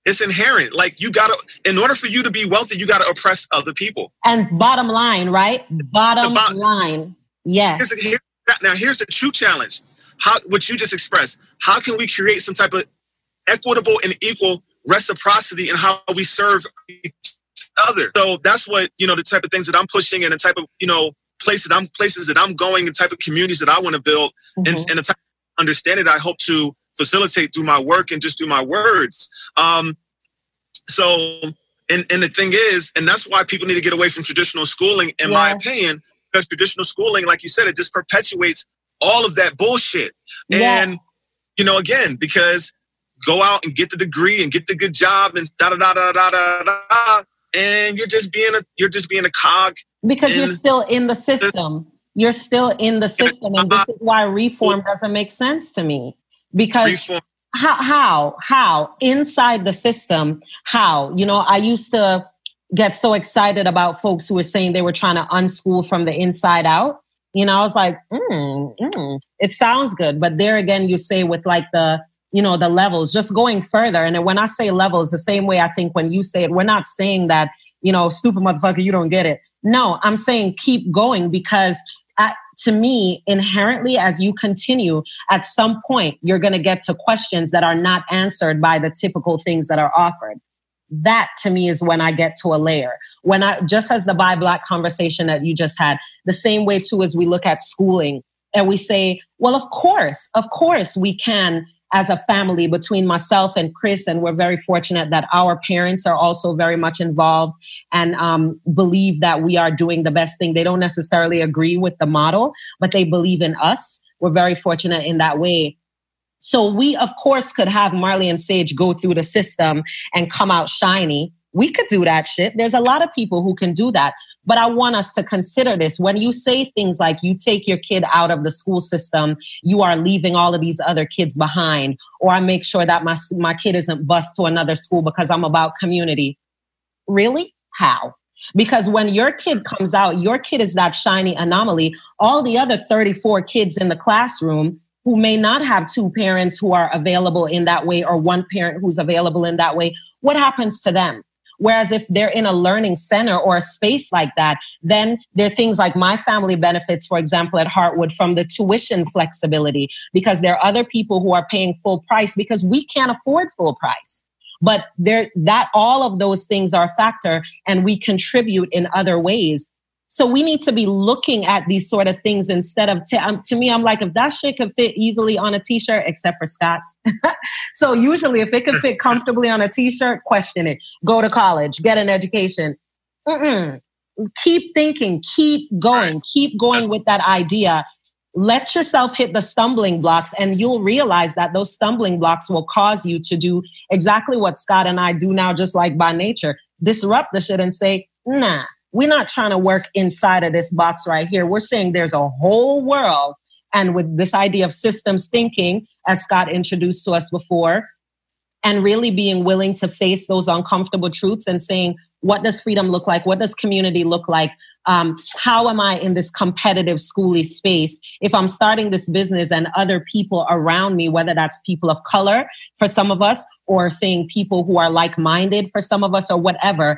It's inherent. Like, you gotta, in order for you to be wealthy, you gotta oppress other people. And bottom line, right? Bottom line. Yes. Here's the true challenge. What you just expressed. How can we create some type of equitable and equal reciprocity in how we serve each other? So that's what, the type of things that I'm pushing, and the type of, places that I'm going, and type of communities that I want to build, and the type of understanding that I hope to facilitate through my work and just through my words. So the thing is, and that's why people need to get away from traditional schooling, in my opinion, because traditional schooling, like you said, it just perpetuates all of that bullshit. And, again, because go out and get the degree and get the good job and and you're just being a cog. Because you're still in the system. You're still in the system. And this is why reform doesn't make sense to me. Because how inside the system, how? I used to get so excited about folks who were saying they were trying to unschool from the inside out. I was like, it sounds good. But there again, you say with like the levels, just going further. And when I say levels, the same way I think when you say it, we're not saying that, stupid motherfucker, you don't get it. No, I'm saying keep going, because to me, inherently, as you continue, at some point, you're going to get to questions that are not answered by the typical things that are offered. That to me is when I get to a layer. Just as the Buy Black conversation that you just had, the same way too as we look at schooling and we say, well, of course we can, as a family, between myself and Chris, and we're very fortunate that our parents are also very much involved and believe that we are doing the best thing. They don't necessarily agree with the model, but they believe in us. We're very fortunate in that way. So we, of course, could have Marley and Sage go through the system and come out shiny. We could do that shit. There's a lot of people who can do that. But I want us to consider this. When you say things like you take your kid out of the school system, you are leaving all of these other kids behind, or I make sure that my kid isn't bused to another school because I'm about community. Really? How? Because when your kid comes out, your kid is that shiny anomaly. All the other 34 kids in the classroom who may not have two parents who are available in that way, or one parent who's available in that way, what happens to them? Whereas if they're in a learning center or a space like that, then there are things like my family benefits, for example, at Heartwood, from the tuition flexibility, because there are other people who are paying full price because we can't afford full price. But that all of those things are a factor, and we contribute in other ways. So we need to be looking at these sort of things instead of, to me, I'm like, if that shit could fit easily on a t-shirt, except for Scott's. So usually if it could fit comfortably on a t-shirt, question it. Go to college, get an education. Keep thinking, keep going with that idea. Let yourself hit the stumbling blocks, and you'll realize that those stumbling blocks will cause you to do exactly what Scott and I do now, just like by nature. Disrupt the shit and say, nah. We're not trying to work inside of this box right here. We're saying there's a whole world. And with this idea of systems thinking, as Scott introduced to us before, and really being willing to face those uncomfortable truths and saying, what does freedom look like? What does community look like? How am I in this competitive schooly space? If I'm starting this business and other people around me, whether that's people of color for some of us, or saying people who are like-minded for some of us, or whatever,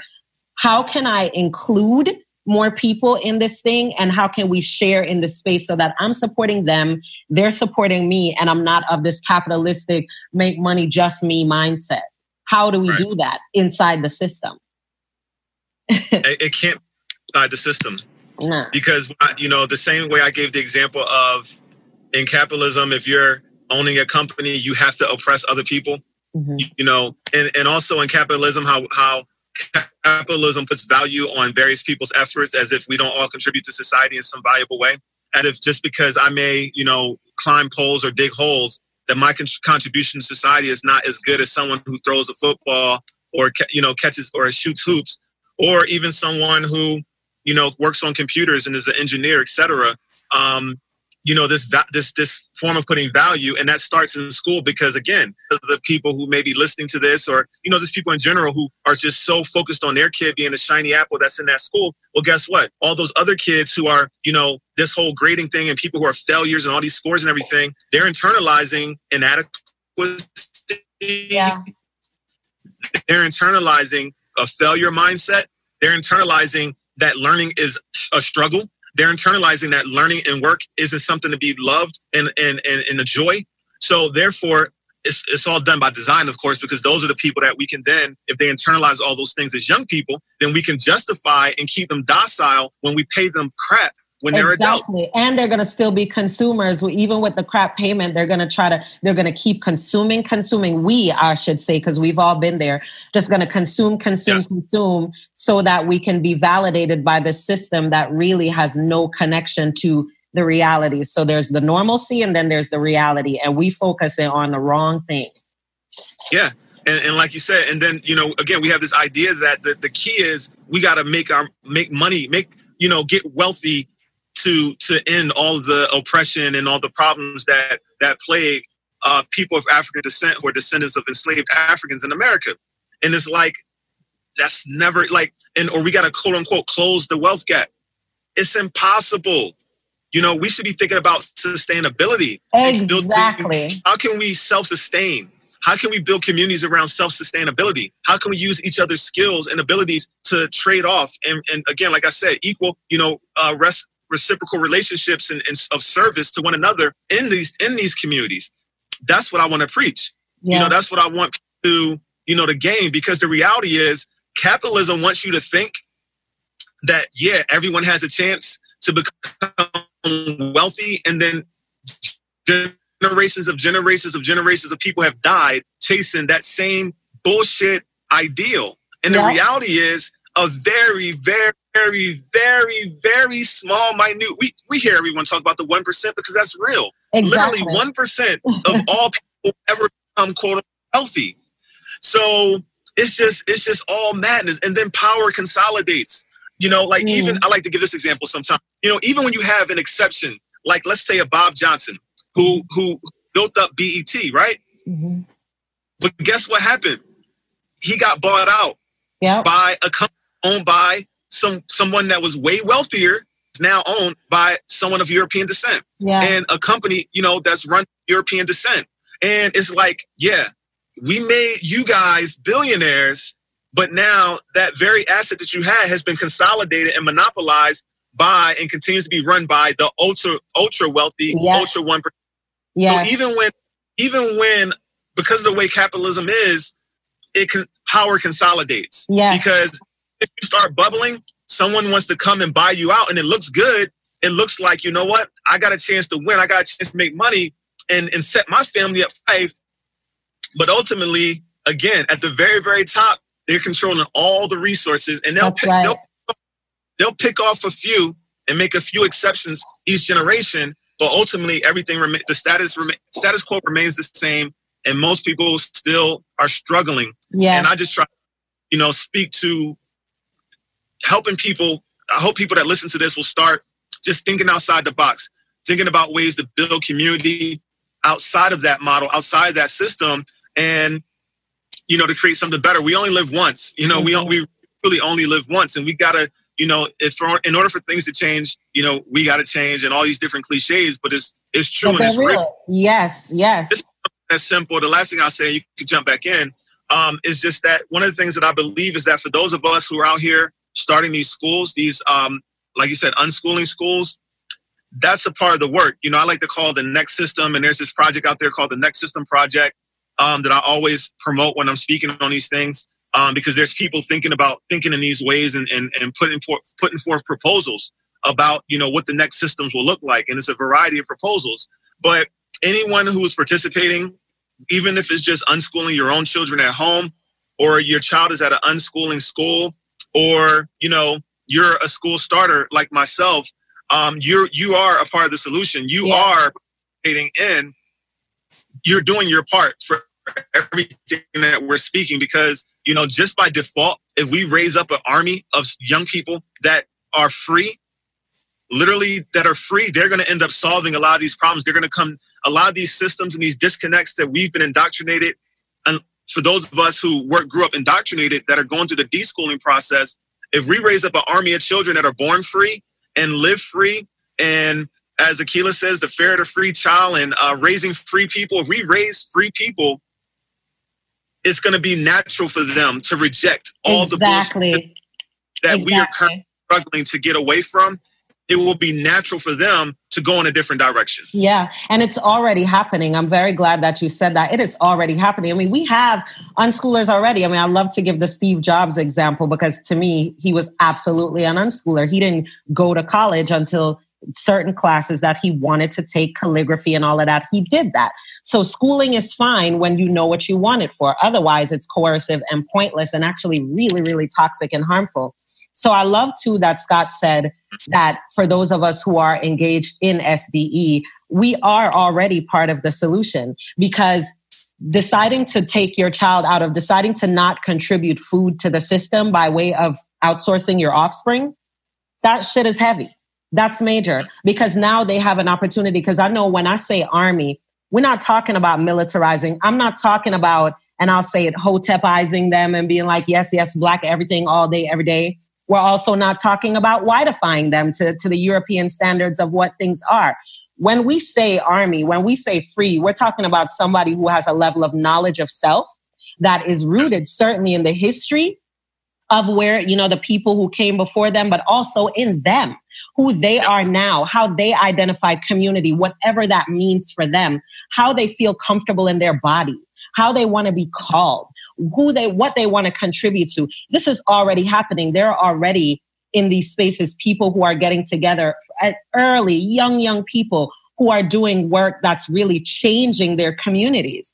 how can I include more people in this thing? And how can we share in this space so that I'm supporting them, they're supporting me, and I'm not of this capitalistic, make money just me mindset? How do we do that inside the system? It can't be inside the system. Nah. Because, the same way I gave the example of in capitalism, if you're owning a company, you have to oppress other people, and also in capitalism, how capitalism puts value on various people's efforts as if we don't all contribute to society in some valuable way. As if just because I may, climb poles or dig holes, that my contribution to society is not as good as someone who throws a football or, catches or shoots hoops, or even someone who, works on computers and is an engineer, et cetera. This form of putting value, and that starts in school because, again, the people who may be listening to this, or, just people in general who are just so focused on their kid being the shiny apple that's in that school. Well, guess what? All those other kids who are, this whole grading thing and people who are failures and all these scores and everything, they're internalizing inadequacy. Yeah. They're internalizing a failure mindset. They're internalizing that learning is a struggle. They're internalizing that learning and work isn't something to be loved and a joy. So therefore, it's all done by design, of course, because those are the people that we can then, if they internalize all those things as young people, then we can justify and keep them docile when we pay them crap when they're adult. And they're going to still be consumers. Even with the crap payment, they're going to keep consuming. We, I should say, because we've all been there, just going to consume so that we can be validated by the system that really has no connection to the reality. So there's the normalcy and then there's the reality, and we focus on the wrong thing. Yeah. And like you said, and then, again, we have this idea that the key is we got to make money, get wealthy to end all the oppression and all the problems that plague people of African descent who are descendants of enslaved Africans in America. And it's like, that's never or we got to quote unquote close the wealth gap. It's impossible. We should be thinking about sustainability. Exactly. How can we self-sustain? How can we build communities around self-sustainability? How can we use each other's skills and abilities to trade off? And again, like I said, equal, reciprocal relationships and of service to one another in these communities. That's what I want to preach. Yeah. That's what I want to, to gain, because the reality is capitalism wants you to think that, yeah, everyone has a chance to become wealthy, and then generations of people have died chasing that same bullshit ideal. And the reality is a very, very, very, very, very small, minute. We hear everyone talk about the 1% because that's real. Exactly. Literally 1% of all people ever become quote healthy. So it's just all madness. And then power consolidates. Even I like to give this example sometimes. Even when you have an exception, like let's say a Bob Johnson who built up BET, right? Mm-hmm. But guess what happened? He got bought out by a company owned by someone that was way wealthier, now owned by someone of European descent. Yeah. And a company, that's run European descent. And it's like, we made you guys billionaires, but now that very asset that you had has been consolidated and monopolized by and continues to be run by the ultra wealthy, ultra 1%. Yes. So even when, because of the way capitalism is, power consolidates. Yeah. Because if you start bubbling, someone wants to come and buy you out, and it looks good. It looks like, you know what? I got a chance to win. I got a chance to make money and set my family up safe. But ultimately, again, at the very, very top, they're controlling all the resources, and they'll pick off a few and make a few exceptions each generation. But ultimately, everything the status quo remains the same, and most people still are struggling. Yes. And I just try, speak to helping people. I hope people that listen to this will start just thinking outside the box, thinking about ways to build community outside of that model, outside that system, and to create something better. We only live once. We really only live once, and we gotta. In order for things to change, we got to change, and all these different cliches, but it's true and it's real. Yes. It's as simple. The last thing I'll say, you can jump back in, is just that one of the things that I believe is that for those of us who are out here starting these schools, these, like you said, unschooling schools, that's a part of the work. I like to call it the Next System, and there's this project out there called the Next System Project that I always promote when I'm speaking on these things. Because there's people thinking in these ways and putting forth proposals about, what the next systems will look like. And it's a variety of proposals. But anyone who is participating, even if it's just unschooling your own children at home, or your child is at an unschooling school, or, you're a school starter like myself, you are a part of the solution. You are participating in, you're doing your part for everything that we're speaking, because just by default, if we raise up an army of young people that are free, literally that are free, they're going to end up solving a lot of these problems. They're going to a lot of these systems and these disconnects that we've been indoctrinated. And for those of us who grew up indoctrinated, that are going through the deschooling process, if we raise up an army of children that are born free and live free, and as Akilah says, the fair to free child, and raising free people, if we raise free people, it's going to be natural for them to reject all the bullshit that we are currently struggling to get away from. It will be natural for them to go in a different direction. Yeah. And it's already happening. I'm very glad that you said that. It is already happening. I mean, we have unschoolers already. I mean, I love to give the Steve Jobs example, because to me, he was absolutely an unschooler. He didn't go to college until certain classes that he wanted to take, calligraphy and all of that. He did that. So schooling is fine when you know what you want it for. Otherwise, it's coercive and pointless, and actually really, really toxic and harmful. So I love too that Scott said that for those of us who are engaged in SDE, we are already part of the solution, because deciding to take your child out of, deciding to not contribute food to the system by way of outsourcing your offspring, that shit is heavy. That's major, because now they have an opportunity. Because I know when I say army, we're not talking about militarizing. I'm not talking about, and I'll say it, hotepizing them and being like, yes, Black everything all day, every day. We're also not talking about whiteifying them to the European standards of what things are. When we say army, when we say free, we're talking about somebody who has a level of knowledge of self that is rooted certainly in the history of where, the people who came before them, but also in them, who they are now, how they identify community, whatever that means for them, how they feel comfortable in their body, how they want to be called, what they want to contribute to. This is already happening. There are already in these spaces people who are getting together at early, young people who are doing work that's really changing their communities.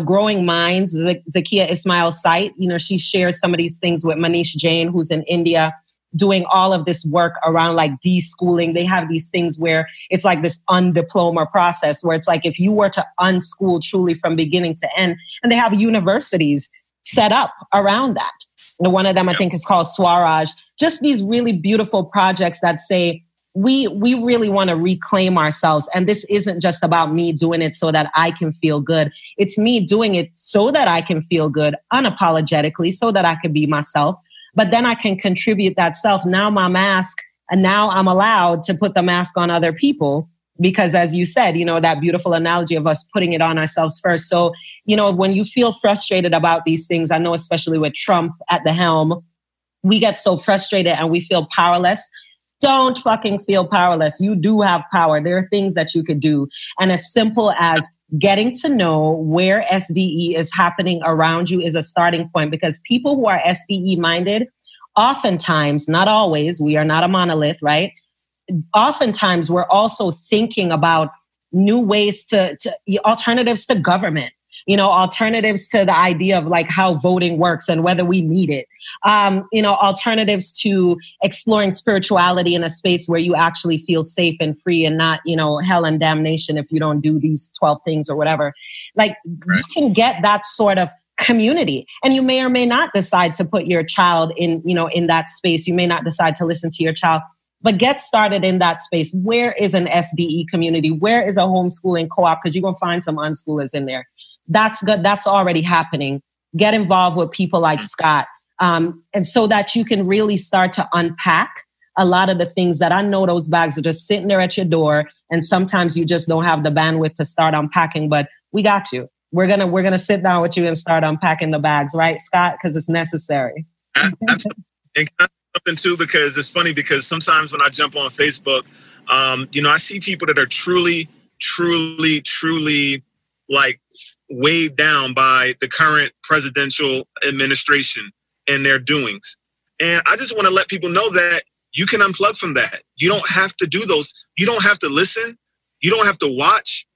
Growing Minds, Zakia Ismail's site, she shares some of these things with Manish Jain, who's in India, doing all of this work around like deschooling. They have these things where it's like this undiploma process, where it's like if you were to unschool truly from beginning to end, and they have universities set up around that. And one of them, I think, is called Swaraj. Just these really beautiful projects that say, we really want to reclaim ourselves. And this isn't just about me doing it so that I can feel good. It's me doing it so that I can feel good unapologetically, so that I can be myself. But then I can contribute that self. Now my mask, and now I'm allowed to put the mask on other people, because as you said, that beautiful analogy of us putting it on ourselves first. So, when you feel frustrated about these things, I know especially with Trump at the helm, we get so frustrated and we feel powerless. Don't fucking feel powerless. You do have power. There are things that you could do. And as simple as getting to know where SDE is happening around you is a starting point, because people who are SDE minded, oftentimes, not always, we are not a monolith, right? Oftentimes we're also thinking about new ways to alternatives to government, alternatives to the idea of like how voting works and whether we need it, alternatives to exploring spirituality in a space where you actually feel safe and free and not, hell and damnation if you don't do these 12 things or whatever. Like you can get that sort of community, and you may or may not decide to put your child in, in that space. You may not decide to listen to your child, but get started in that space. Where is an SDE community? Where is a homeschooling co-op? Because you're going to find some unschoolers in there. That's good. That's already happening. Get involved with people like Scott. And so that you can really start to unpack a lot of the things that I know those bags are just sitting there at your door. And sometimes you just don't have the bandwidth to start unpacking, but we got you. We're going to sit down with you and start unpacking the bags, right, Scott? Because it's necessary. Absolutely. And something too, because it's funny, because sometimes when I jump on Facebook, I see people that are truly like weighed down by the current presidential administration and their doings. And I just want to let people know that you can unplug from that. You don't have to do those. You don't have to listen. You don't have to watch.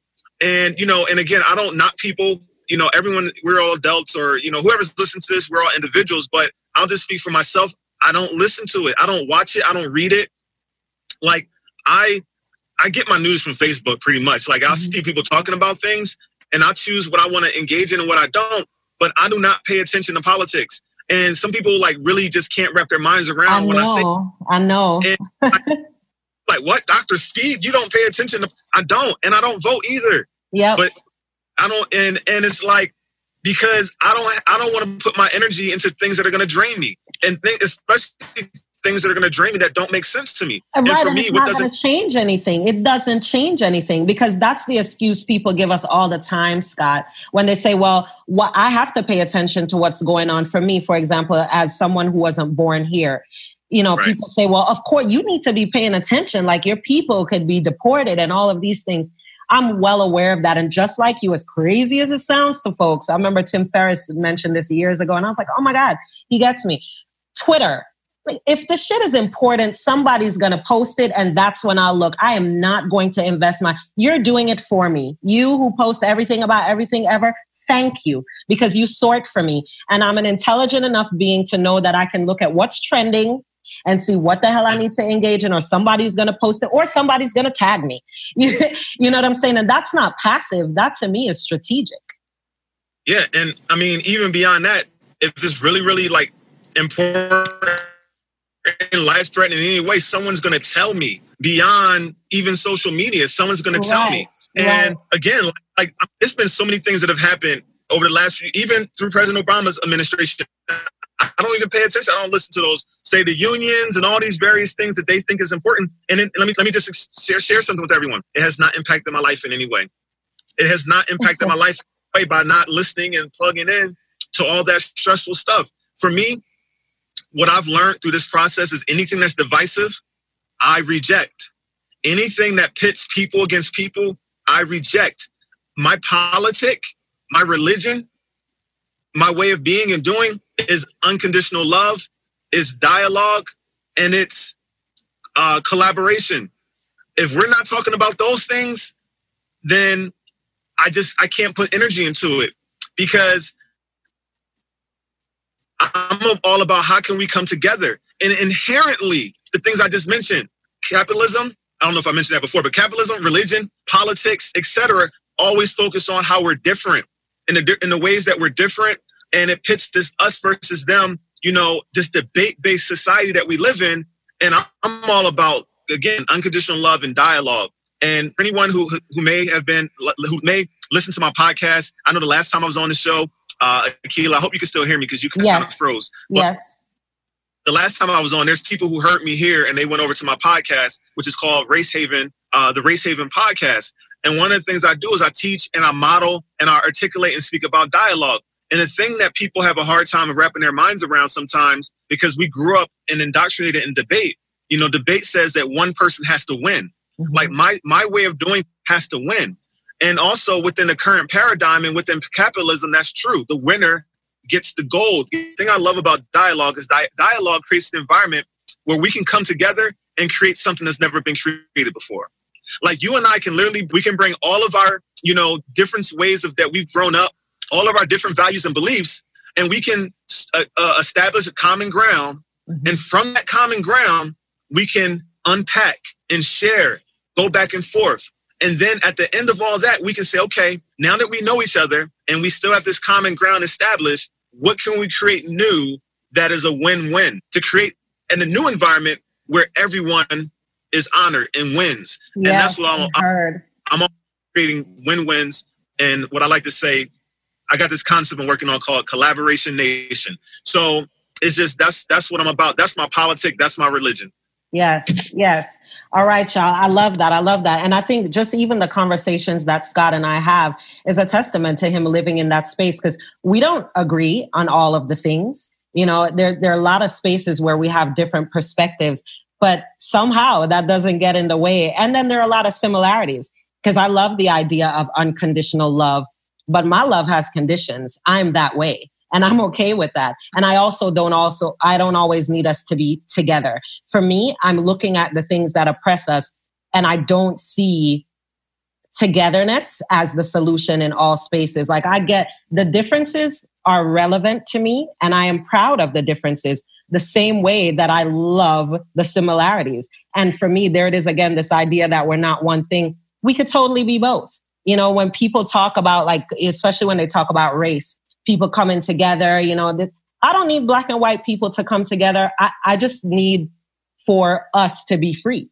And, and again, I don't knock people, everyone, we're all adults, or, whoever's listening to this, we're all individuals, but I'll just speak for myself. I don't listen to it. I don't watch it. I don't read it. Like I get my news from Facebook pretty much. Like I'll see people talking about things and I choose what I want to engage in and what I don't, but I do not pay attention to politics. And some people like really just can't wrap their minds around when I say, I know. Like what, Dr. Speed, you don't pay attention to, I don't, and I don't vote either. Yeah. But I don't, and it's like, because I don't want to put my energy into things that are going to drain me, and especially things that are going to drain me that don't make sense to me. Right, and for me, it's not going to change anything. It doesn't change anything, because that's the excuse people give us all the time, Scott, when they say, well, I have to pay attention to what's going on for me. For example, as someone who wasn't born here, people say, well, of course you need to be paying attention. Like your people could be deported and all of these things. I'm well aware of that. And just like you, as crazy as it sounds to folks, I remember Tim Ferriss mentioned this years ago, and I was like, oh my God, he gets me. Twitter. Like, if the shit is important, somebody's going to post it, and that's when I'll look. I am not going to invest you're doing it for me. You who post everything about everything ever, thank you, because you sort for me. And I'm an intelligent enough being to know that I can look at what's trending and see what the hell I need to engage in, or somebody's going to post it, or somebody's going to tag me. You know what I'm saying? And that's not passive. That to me is strategic. Yeah. And I mean, even beyond that, if it's really, really like important and life-threatening in any way, someone's going to tell me. Beyond even social media, someone's going to tell me. And again, like it's been so many things that have happened over the last few, even through President Obama's administration. I don't even pay attention. I don't listen to those State of the Unions and all these various things that they think is important. And then, let me just share something with everyone. It has not impacted my life in any way. It has not impacted my life by not listening and plugging in to all that stressful stuff. For me, what I've learned through this process is anything that's divisive, I reject. Anything that pits people against people, I reject. My politic, my religion, my way of being and doing is unconditional love, is dialogue, and it's collaboration. If we're not talking about those things, then I can't put energy into it, because I'm all about how can we come together. And inherently, the things I just mentioned, capitalism, I don't know if I mentioned that before, but capitalism, religion, politics, etc., always focus on how we're different in the ways that we're different. And it pits this us versus them, this debate-based society that we live in. And I'm all about, again, unconditional love and dialogue. And for anyone who may listen to my podcast, I know the last time I was on the show, Akilah, I hope you can still hear me, because you kind of froze. But yes. The last time I was on, there's people who heard me here and they went over to my podcast, which is called Race Haven, the Race Haven podcast. And one of the things I do is I teach and I model and I articulate and speak about dialogue. And the thing that people have a hard time of wrapping their minds around sometimes, because we grew up and indoctrinated in debate. Debate says that one person has to win. Mm-hmm. Like my way of doing has to win. And also within the current paradigm and within capitalism, that's true. The winner gets the gold. The thing I love about dialogue is dialogue creates an environment where we can come together and create something that's never been created before. Like you and I we can bring all of our, different ways that we've grown up, all of our different values and beliefs, and we can establish a common ground. Mm-hmm. And from that common ground, we can unpack and share, go back and forth. And then at the end of all that, we can say, okay, now that we know each other and we still have this common ground established, what can we create new that is a win-win to create in a new environment where everyone is honored and wins? And that's what I'm creating win-wins. And what I like to say, I got this concept I'm working on called Collaboration Nation. So it's just, that's what I'm about. That's my politic. That's my religion. Yes. All right, y'all. I love that. And I think just even the conversations that Scott and I have is a testament to him living in that space, because we don't agree on all of the things. There are a lot of spaces where we have different perspectives, but somehow that doesn't get in the way. And then there are a lot of similarities, because I love the idea of unconditional love, but my love has conditions. I'm that way. And I'm okay with that. And I don't always need us to be together. For me, I'm looking at the things that oppress us, and I don't see togetherness as the solution in all spaces. Like, I get the differences are relevant to me, and I am proud of the differences the same way that I love the similarities. And for me, there it is again, this idea that we're not one thing. We could totally be both. When people talk about, like, especially when they talk about race, people coming together, I don't need black and white people to come together. I just need for us to be free.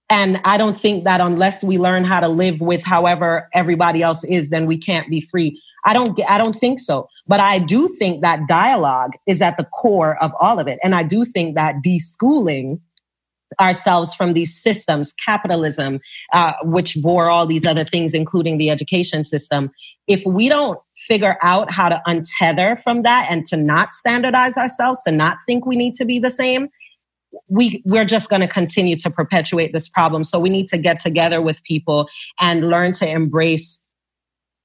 And I don't think that unless we learn how to live with however everybody else is, then we can't be free. I don't think so. But I do think that dialogue is at the core of all of it. And I do think that deschooling ourselves from these systems, capitalism, which bore all these other things, including the education system, if we don't figure out how to untether from that and to not standardize ourselves, to not think we need to be the same, we're just going to continue to perpetuate this problem. So we need to get together with people and learn to embrace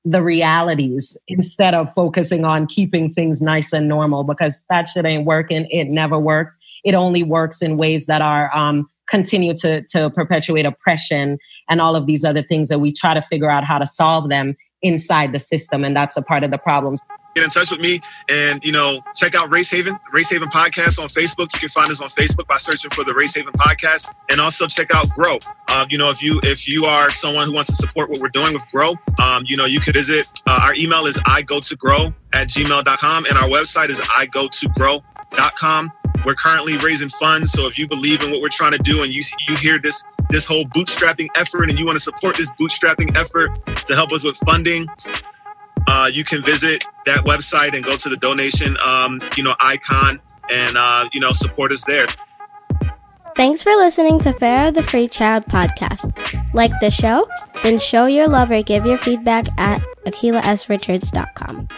the realities instead of focusing on keeping things nice and normal, because that shit ain't working. It never worked. It only works in ways that are continue to perpetuate oppression and all of these other things that we try to figure out how to solve them inside the system. And that's a part of the problem. Get in touch with me and, check out Race Haven Podcast on Facebook. You can find us on Facebook by searching for the Race Haven Podcast, and also check out Grow. If you are someone who wants to support what we're doing with Grow, you could visit, our email is igotogrow@gmail.com, and our website is igotogrow.com. We're currently raising funds. So if you believe in what we're trying to do and you hear this whole bootstrapping effort and you want to support this bootstrapping effort to help us with funding, you can visit that website and go to the donation, icon and, support us there. Thanks for listening to Farrah the Free Child podcast. Like the show? Then show your love or give your feedback at akilahsrichards.com.